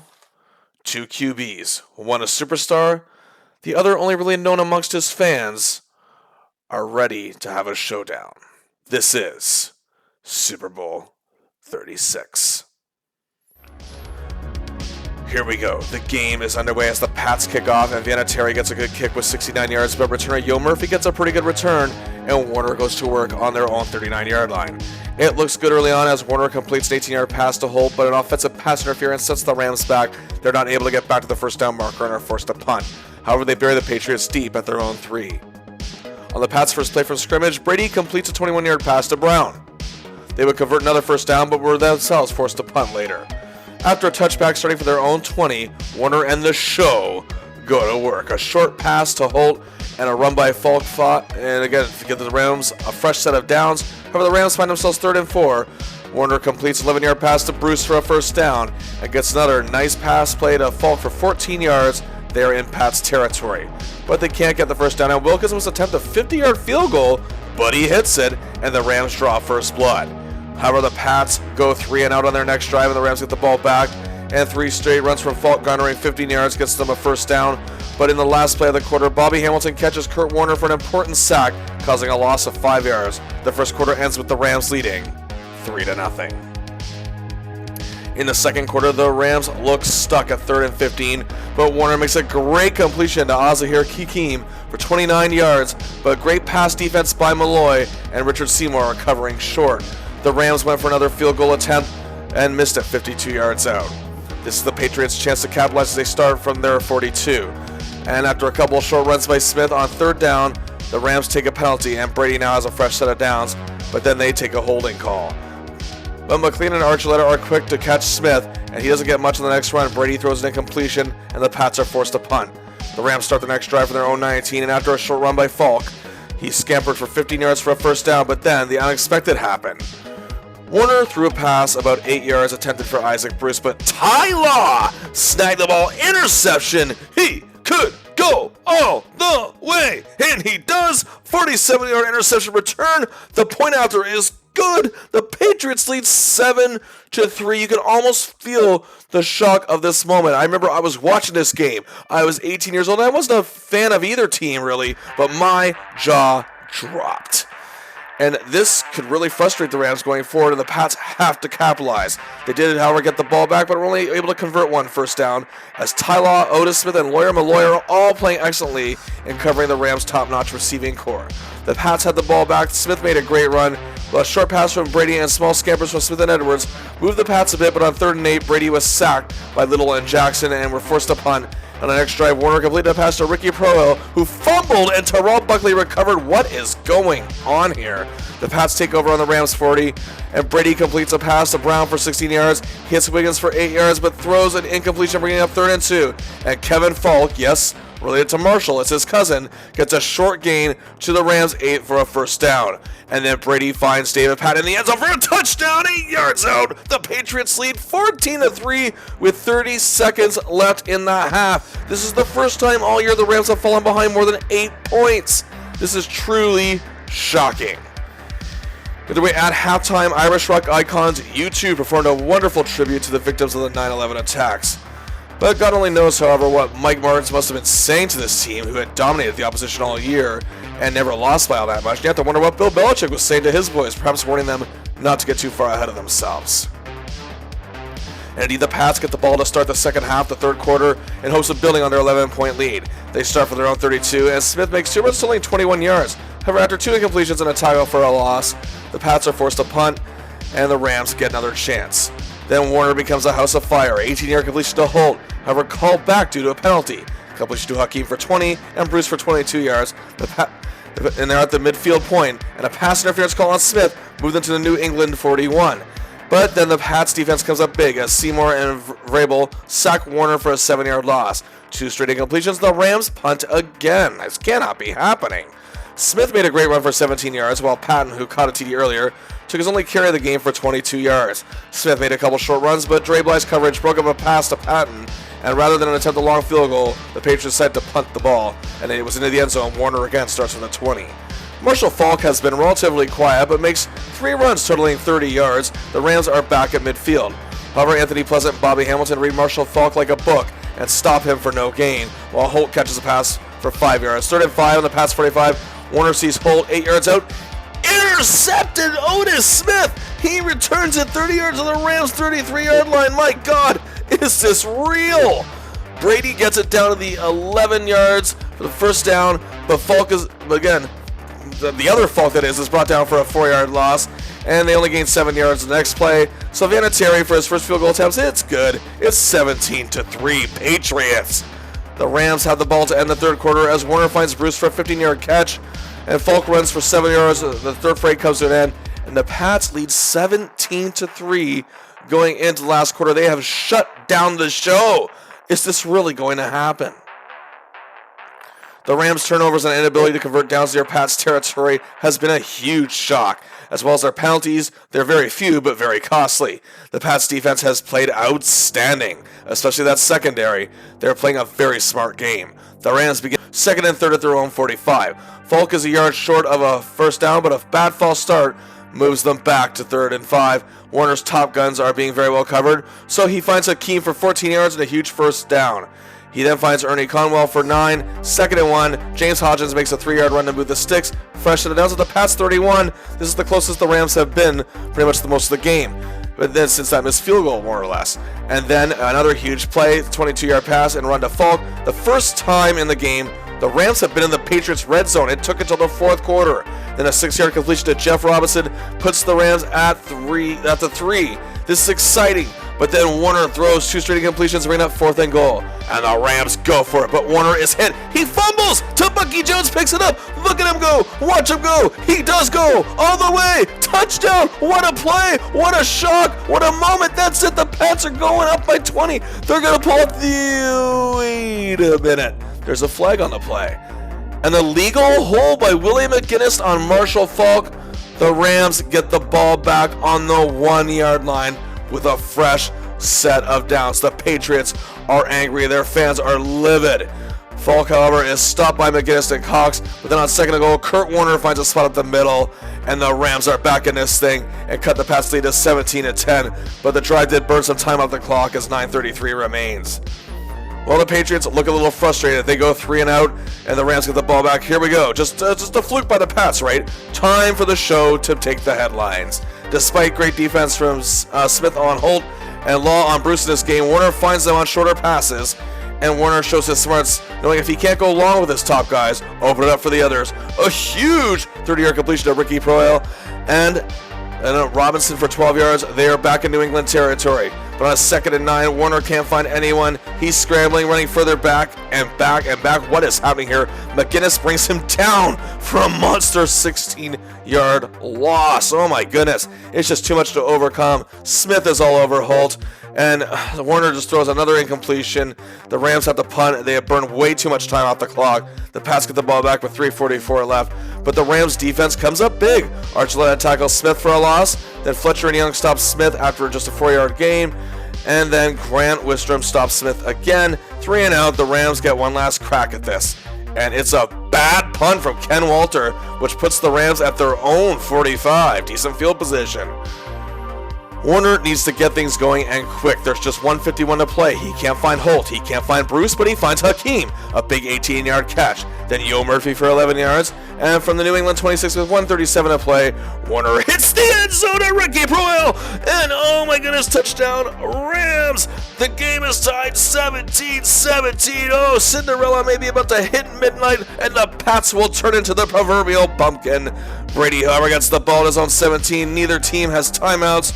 two QBs, one a superstar, the other only really known amongst his fans, are ready to have a showdown. This is Super Bowl 36. Here we go. The game is underway as the Pats kick off, and Vinatieri gets a good kick with 69 yards, but returner Yo Murphy gets a pretty good return, and Warner goes to work on their own 39-yard line. It looks good early on as Warner completes an 18-yard pass to Holt, but an offensive pass interference sets the Rams back. They're not able to get back to the first down marker and are forced to punt. However, they bury the Patriots deep at their own 3. On the Pats' first play from scrimmage, Brady completes a 21-yard pass to Brown. They would convert another first down, but were themselves forced to punt later. After a touchback starting for their own 20, Warner and the show go to work. A short pass to Holt and a run by Falk fought, and again, to give the Rams a fresh set of downs. However, the Rams find themselves 3rd and 4. Warner completes an 11-yard pass to Bruce for a first down and gets another nice pass play to Falk for 14 yards. They're in Pat's territory, but they can't get the first down, and Wilkins must attempt a 50-yard field goal, but he hits it, and the Rams draw first blood. However, the Pats go 3 and out on their next drive, and the Rams get the ball back, and 3 straight runs from Falk garnering 15 yards gets them a first down. But in the last play of the quarter, Bobby Hamilton catches Kurt Warner for an important sack, causing a loss of 5 yards. The first quarter ends with the Rams leading 3-0. In the second quarter, the Rams look stuck at 3rd and 15, but Warner makes a great completion to Azahir Hakeem for 29 yards, but great pass defense by Malloy and Richard Seymour are covering short. The Rams went for another field goal attempt and missed it 52 yards out. This is the Patriots' chance to capitalize as they start from their 42. And after a couple of short runs by Smith on 3rd down, the Rams take a penalty and Brady now has a fresh set of downs, but then they take a holding call. But McLean and Archuleta are quick to catch Smith, and he doesn't get much on the next run. Brady throws an incompletion, and the Pats are forced to punt. The Rams start the next drive from their own 19, and after a short run by Falk, he scampered for 15 yards for a first down, but then the unexpected happened. Warner threw a pass about 8 yards attempted for Isaac Bruce, but Ty Law snagged the ball. Interception. He could go all the way, and he does. 47-yard interception return. The point after is good. The Patriots lead 7-3. You can almost feel the shock of this moment. I remember I was watching this game. I was 18 years old, and I wasn't a fan of either team, really, but my jaw dropped. And this could really frustrate the Rams going forward, and the Pats have to capitalize. They did, however, get the ball back, but were only able to convert one first down, as Tylaw, Otis Smith, and Lawyer Malloy are all playing excellently in covering the Rams' top-notch receiving core. The Pats had the ball back. Smith made a great run, but a short pass from Brady and small scampers from Smith and Edwards moved the Pats a bit, but on 3rd and 8, Brady was sacked by Little and Jackson and were forced to punt. On the next drive, Warner completed a pass to Ricky Prohill, who fumbled, and Terrell Buckley recovered. What is going on here? The Pats take over on the Rams 40, and Brady completes a pass to Brown for 16 yards, hits Wiggins for 8 yards, but throws an incompletion, bringing up 3rd and 2. And Kevin Falk, yes, related to Marshall, it's his cousin, gets a short gain to the Rams 8 for a first down. And then Brady finds David Patton in the end zone for a touchdown, 8 yards out. The Patriots lead 14-3 with 30 seconds left in the half. This is the first time all year the Rams have fallen behind more than 8 points. This is truly shocking. Either way, at halftime, Irish rock icons U2 performed a wonderful tribute to the victims of the 9/11 attacks. But God only knows, however, what Mike Martins must have been saying to this team, who had dominated the opposition all year and never lost by all that much. You have to wonder what Bill Belichick was saying to his boys, perhaps warning them not to get too far ahead of themselves. And indeed, the Pats get the ball to start the second half, the third quarter, in hopes of building on their 11-point lead. They start from their own 32, and Smith makes 2 runs, totaling 21 yards. However, after 2 incompletions and a tackle for a loss, the Pats are forced to punt, and the Rams get another chance. Then Warner becomes a house of fire. 18-yard completion to Holt, however, called back due to a penalty. Completion to Hakeem for 20, and Bruce for 22 yards. And they're at the midfield point, and a pass interference call on Smith moved them to the New England 41. But then the Pats defense comes up big as Seymour and Vrabel sack Warner for a 7-yard loss. 2 straight incompletions, the Rams punt again. This cannot be happening. Smith made a great run for 17 yards, while Patton, who caught a TD earlier, took his only carry of the game for 22 yards. Smith made a couple short runs, but Dre Bly's coverage broke up a pass to Patton, and rather than attempt a long field goal, the Patriots decided to punt the ball, and it was into the end zone. Warner again starts from the 20. Marshall Faulk has been relatively quiet, but makes 3 runs totaling 30 yards. The Rams are back at midfield. However, Anthony Pleasant and Bobby Hamilton read Marshall Faulk like a book and stop him for no gain, while Holt catches a pass for 5 yards. 3rd and 5 on the Pats 45. Warner sees Holt 8 yards out. Intercepted Otis Smith. He returns it 30 yards to the Rams' 33-yard line. My God, is this real? Brady gets it down to the 11 yards for the first down, but Falk is, again, the other Falk that is brought down for a 4-yard loss, and they only gain 7 yards the next play. So Vinatieri for his first field goal attempts, it's good. It's 17-3 Patriots. The Rams have the ball to end the third quarter as Warner finds Bruce for a 15-yard catch, and Falk runs for 7 yards. The third frame comes to an end, and the Pats lead 17-3 going into the last quarter. They have shut down the show. Is this really going to happen? The Rams' turnovers and inability to convert downs near Pats territory has been a huge shock. As well as their penalties, they're very few but very costly. The Pats' defense has played outstanding, especially that secondary. They're playing a very smart game. The Rams begin 2nd and 3rd at their own 45. Falk is a yard short of a first down, but a bad false start moves them back to 3rd and 5. Warner's top guns are being very well covered, so he finds Hakeem for 14 yards and a huge first down. He then finds Ernie Conwell for 9, 2nd and 1. James Hodgins makes a 3-yard run to move the sticks. Fresh to the downs at the Pats 31. This is the closest the Rams have been pretty much the most of the game. But then since that missed field goal, more or less. And then another huge play, 22-yard pass and run to Falk. The first time in the game, the Rams have been in the Patriots' red zone. It took until the 4th quarter. Then a 6-yard completion to Jeff Robinson puts the Rams at the 3. This is exciting. But then Warner throws 2 straight incompletions, bringing up 4th and goal. And the Rams go for it, but Warner is hit. He fumbles to Bucky Jones, picks it up. Look at him go. Watch him go. He does go all the way. Touchdown. What a play. What a shock. What a moment. That's it. The Pats are going up by 20. They're going to pull up the... Wait a minute. There's a flag on the play. And the legal hold by Willie McGinnis on Marshall Faulk. The Rams get the ball back on the 1-yard line with a fresh set of downs. The Patriots are angry. Their fans are livid. Falk, however, is stopped by McGinnis and Cox, but then on second and goal, Kurt Warner finds a spot up the middle, and the Rams are back in this thing and cut the Pats lead to 17-10, but the drive did burn some time off the clock as 9:33 remains. Well, the Patriots look a little frustrated. They go 3 and out, and the Rams get the ball back. Here we go. Just a fluke by the Pats, right? Time for the show to take the headlines. Despite great defense from Smith on Holt and Law on Bruce in this game, Warner finds them on shorter passes, and Warner shows his smarts, knowing if he can't go long with his top guys, open it up for the others. A huge 30-yard completion to Ricky Proyle, and Robinson for 12 yards. They are back in New England territory. But on a 2nd and 9, Warner can't find anyone. He's scrambling, running further back and back and back. What is happening here? McGinnis brings him down for a monster 16-yard loss. Oh my goodness. It's just too much to overcome. Smith is all over Holt. And Warner just throws another incompletion. The Rams have to punt. They have burned way too much time off the clock. The Pats get the ball back with 3:44 left. But the Rams defense comes up big. Archuleta tackles Smith for a loss. Then Fletcher and Young stop Smith after just a 4-yard gain. And then Grant Wistrom stops Smith again. 3 and out. The Rams get one last crack at this. And it's a bad punt from Ken Walter, which puts the Rams at their own 45. Decent field position. Warner needs to get things going and quick. There's just 1:51 to play. He can't find Holt. He can't find Bruce, but he finds Hakeem. A big 18-yard catch. Then Yo Murphy for 11 yards. And from the New England 26 with 1:37 to play, Warner hits the end zone at Ricky Proyle. And oh my goodness, touchdown Rams. The game is tied 17-17. Oh, Cinderella may be about to hit midnight, and the Pats will turn into the proverbial pumpkin. Brady, however, gets the ball at his own 17. Neither team has timeouts.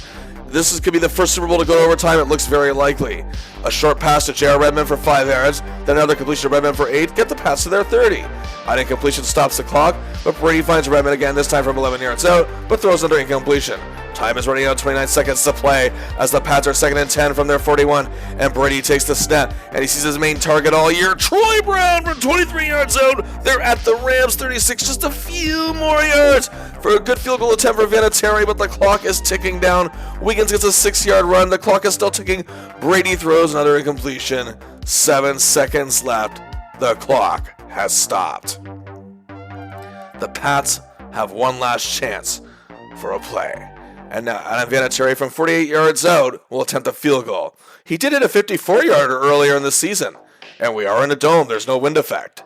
This could be the first Super Bowl to go to overtime. It looks very likely. A short pass to J.R. Redmond for 5 yards. Then another completion to Redmond for 8. Get the pass to their 30. An incompletion stops the clock, but Brady finds Redmond again, this time from 11 yards out, but throws another incompletion. Time is running out, 29 seconds to play as the Pats are 2nd and 10 from their 41, and Brady takes the snap, and he sees his main target all year, Troy Brown from 23 yards out. They're at the Rams 36, just a few more yards for a good field goal attempt for Vinatieri, but the clock is ticking down. Wiggins gets a 6-yard run. The clock is still ticking. Brady throws another incompletion. 7 seconds left. The clock has stopped. The Pats have one last chance for a play. And now Adam Vinatieri from 48 yards out will attempt a field goal. He did hit a 54-yarder earlier in the season. And we are in a dome. There's no wind effect.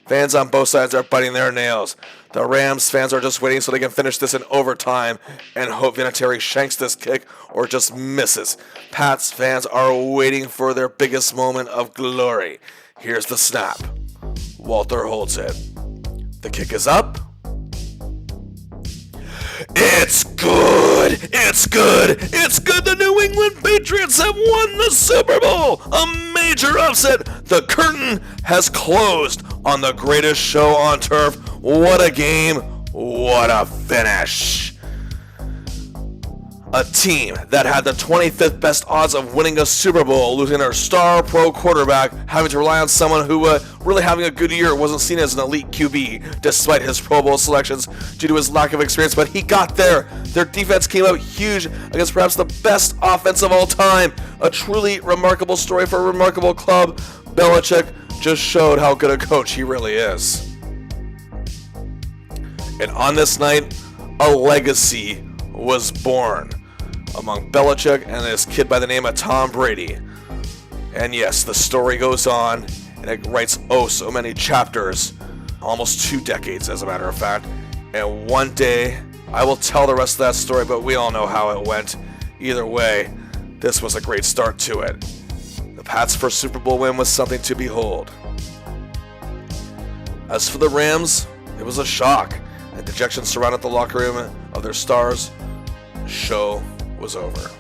Fans on both sides are biting their nails. The Rams fans are just waiting so they can finish this in overtime and hope Vinatieri shanks this kick or just misses. Pats fans are waiting for their biggest moment of glory. Here's the snap. Walter holds it. The kick is up. It's good! It's good! It's good! The New England Patriots have won the Super Bowl! A major upset! The curtain has closed on the greatest show on turf. What a game! What a finish! A team that had the 25th best odds of winning a Super Bowl, losing their star pro quarterback, having to rely on someone who really having a good year, wasn't seen as an elite QB, despite his Pro Bowl selections due to his lack of experience, but he got there. Their defense came out huge against perhaps the best offense of all time. A truly remarkable story for a remarkable club. Belichick just showed how good a coach he really is. And on this night, a legacy was born among Belichick and this kid by the name of Tom Brady. And yes, the story goes on, and it writes so many chapters, almost 2 decades as a matter of fact. And one day, I will tell the rest of that story, but we all know how it went. Either way, this was a great start to it. The Pats' first Super Bowl win was something to behold. As for the Rams, it was a shock, and dejection surrounded the locker room of their stars. The show was over.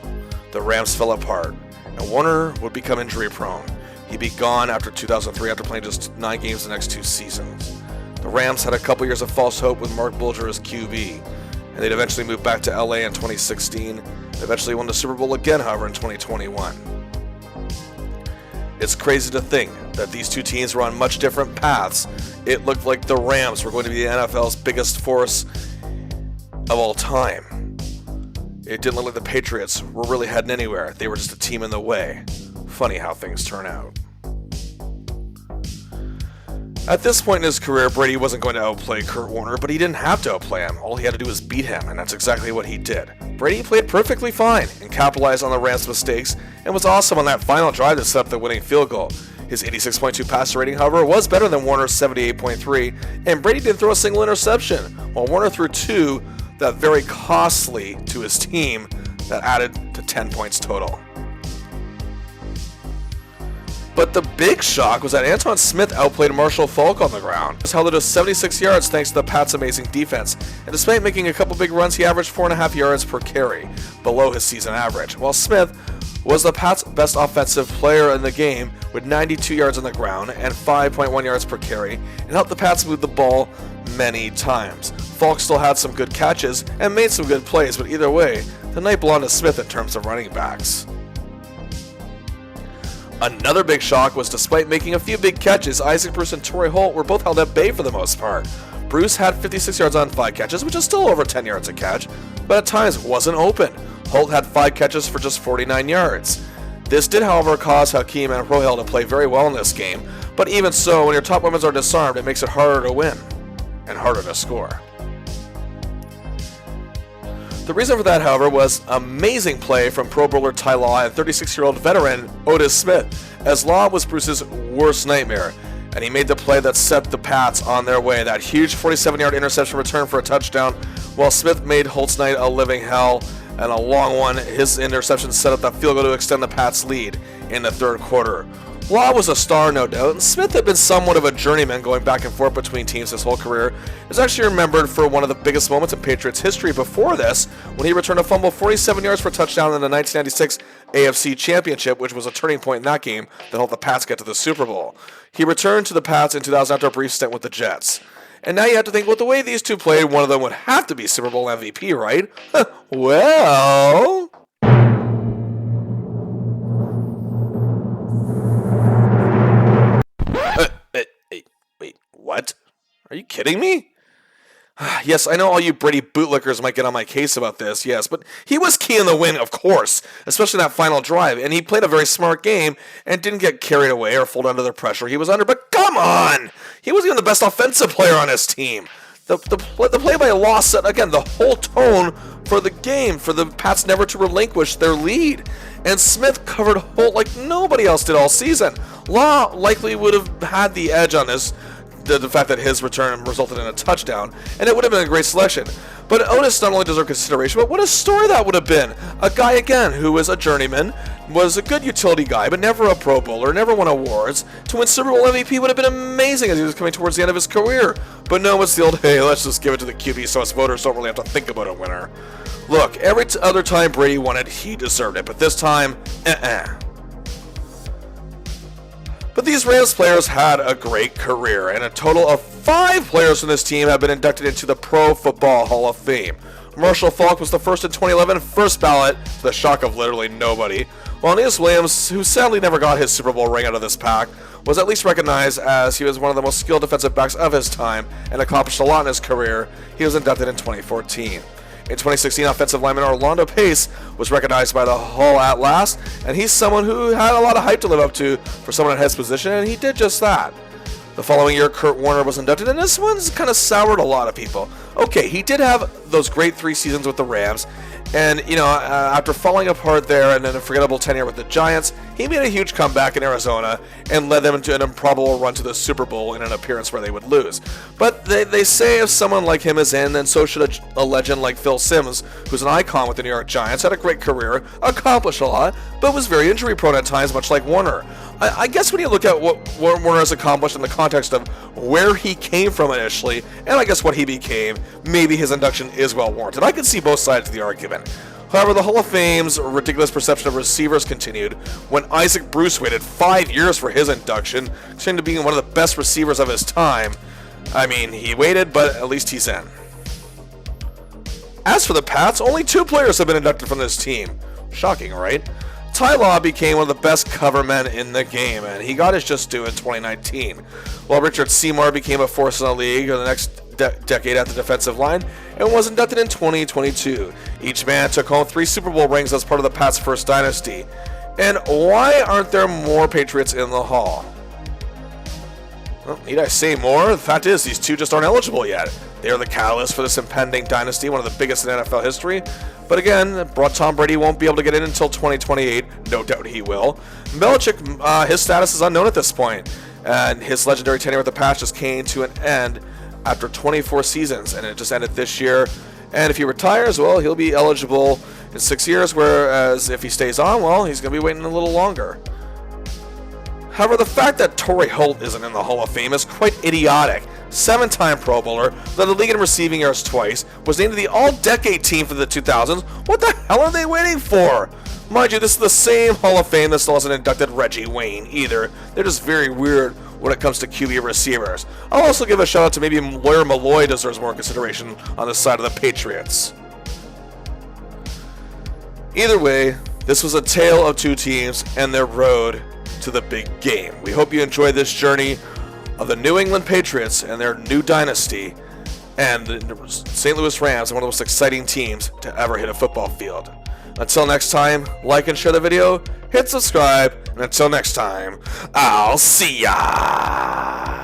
The Rams fell apart, and Warner would become injury prone. He'd be gone after 2003 after playing just 9 games the next 2 seasons. The Rams had a couple years of false hope with Mark Bulger as QB, and they'd eventually move back to LA in 2016, and eventually won the Super Bowl again, however, in 2021. It's crazy to think that these two teams were on much different paths. It looked like the Rams were going to be the NFL's biggest force of all time. It didn't look like the Patriots were really heading anywhere. They were just a team in the way. Funny how things turn out. At this point in his career, Brady wasn't going to outplay Kurt Warner, but he didn't have to outplay him. All he had to do was beat him, and that's exactly what he did. Brady played perfectly fine and capitalized on the Rams' mistakes and was awesome on that final drive to set up the winning field goal. His 86.2 passer rating, however, was better than Warner's 78.3, and Brady didn't throw a single interception, while Warner threw 2 that very costly to his team that added to 10 points total. But the big shock was that Antoine Smith outplayed Marshall Faulk on the ground. He held it to 76 yards thanks to the Pats' amazing defense, and despite making a couple big runs, he averaged 4.5 yards per carry, below his season average, while Smith was the Pats' best offensive player in the game with 92 yards on the ground and 5.1 yards per carry, and helped the Pats move the ball many times. Faulk still had some good catches and made some good plays, but either way, the night belonged to Smith in terms of running backs. Another big shock was despite making a few big catches, Isaac Bruce and Torrey Holt were both held at bay for the most part. Bruce had 56 yards on 5 catches, which is still over 10 yards a catch, but at times wasn't open. Holt had 5 catches for just 49 yards. This did, however, cause Hakeem and Rohill to play very well in this game, but even so, when your top weapons are disarmed, it makes it harder to win and harder to score. The reason for that, however, was amazing play from Pro Bowler Ty Law and 36-year-old veteran Otis Smith, as Law was Bruce's worst nightmare, and he made the play that set the Pats on their way, that huge 47-yard interception return for a touchdown, while Smith made Holt's night a living hell, and a long one. His interception set up that field goal to extend the Pats' lead in the third quarter. Law was a star, no doubt, and Smith had been somewhat of a journeyman going back and forth between teams his whole career. Is actually remembered for one of the biggest moments in Patriots history before this, when he returned a fumble 47 yards for a touchdown in the 1996 AFC Championship, which was a turning point in that game that helped the Pats get to the Super Bowl. He returned to the Pats in 2000 after a brief stint with the Jets. And now you have to think, well, the way these two played, one of them would have to be Super Bowl MVP, right? Well... Wait, what? Are you kidding me? Yes, I know all you Brady bootlickers might get on my case about this, yes, but he was key in the win, of course, especially that final drive, and he played a very smart game and didn't get carried away or fold under the pressure he was under, but come on! He was even the best offensive player on his team. The play by Law set, again, the whole tone for the game, for the Pats never to relinquish their lead. And Smith covered Holt like nobody else did all season. Law likely would have had the edge on this, the fact that his return resulted in a touchdown, and it would have been a great selection. But Otis not only deserved consideration, but what a story that would have been. A guy, again, who was a journeyman, was a good utility guy, but never a Pro Bowler, never won awards. To win Super Bowl MVP would have been amazing as he was coming towards the end of his career. But no, it's the old, hey, let's just give it to the QB so us voters don't really have to think about a winner. Look, every other time Brady won it, he deserved it, but this time, But these Rams players had a great career, and a total of 5 players from this team have been inducted into the Pro Football Hall of Fame. Marshall Faulk was the first in 2011, first ballot, to the shock of literally nobody, while Aeneas Williams, who sadly never got his Super Bowl ring out of this pack, was at least recognized as he was one of the most skilled defensive backs of his time and accomplished a lot in his career. He was inducted in 2014. In 2016, offensive lineman Orlando Pace was recognized by the Hall at last, and he's someone who had a lot of hype to live up to for someone in his position, and he did just that. The following year, Kurt Warner was inducted, and this one's kind of soured a lot of people. Okay, he did have those great 3 seasons with the Rams, and, after falling apart there and then a forgettable tenure with the Giants, he made a huge comeback in Arizona and led them into an improbable run to the Super Bowl in an appearance where they would lose. But they say if someone like him is in, then so should a legend like Phil Simms, who's an icon with the New York Giants, had a great career, accomplished a lot, but was very injury-prone at times, much like Warner. I guess when you look at what Warner has accomplished in the context of where he came from initially, and I guess what he became, maybe his induction is well warranted. I can see both sides of the argument. However, the Hall of Fame's ridiculous perception of receivers continued when Isaac Bruce waited 5 years for his induction, claiming to be one of the best receivers of his time. I mean, he waited, but at least he's in. As for the Pats, only 2 players have been inducted from this team. Shocking, right? Ty Law became one of the best cover men in the game, and he got his just due in 2019, while Richard Seymour became a force in the league in the next decade at the defensive line and was inducted in 2022. Each man took home 3 Super Bowl rings as part of the Pats' first dynasty. And why aren't there more Patriots in the Hall? Well, need I say more? The fact is, these two just aren't eligible yet. They are the catalyst for this impending dynasty, one of the biggest in NFL history. But again, Tom Brady won't be able to get in until 2028. No doubt he will. Belichick, his status is unknown at this point, and his legendary tenure with the Pats just came to an end after 24 seasons, and it just ended this year. And if he retires, well, he'll be eligible in 6 years, whereas if he stays on, well, he's going to be waiting a little longer. However, the fact that Torrey Holt isn't in the Hall of Fame is quite idiotic. 7-time Pro Bowler, led the league in receiving yards twice, was named to the All-Decade team for the 2000s. What the hell are they waiting for? Mind you, this is the same Hall of Fame that still hasn't inducted Reggie Wayne either. They're just very weird when it comes to QB receivers. I'll also give a shout out to maybe Lawyer Malloy deserves more consideration on the side of the Patriots. Either way, this was a tale of two teams and their road to the big game. We hope you enjoyed this journey of the New England Patriots and their new dynasty and the St. Louis Rams, one of the most exciting teams to ever hit a football field. Until next time, like and share the video, hit subscribe, and until next time, I'll see ya!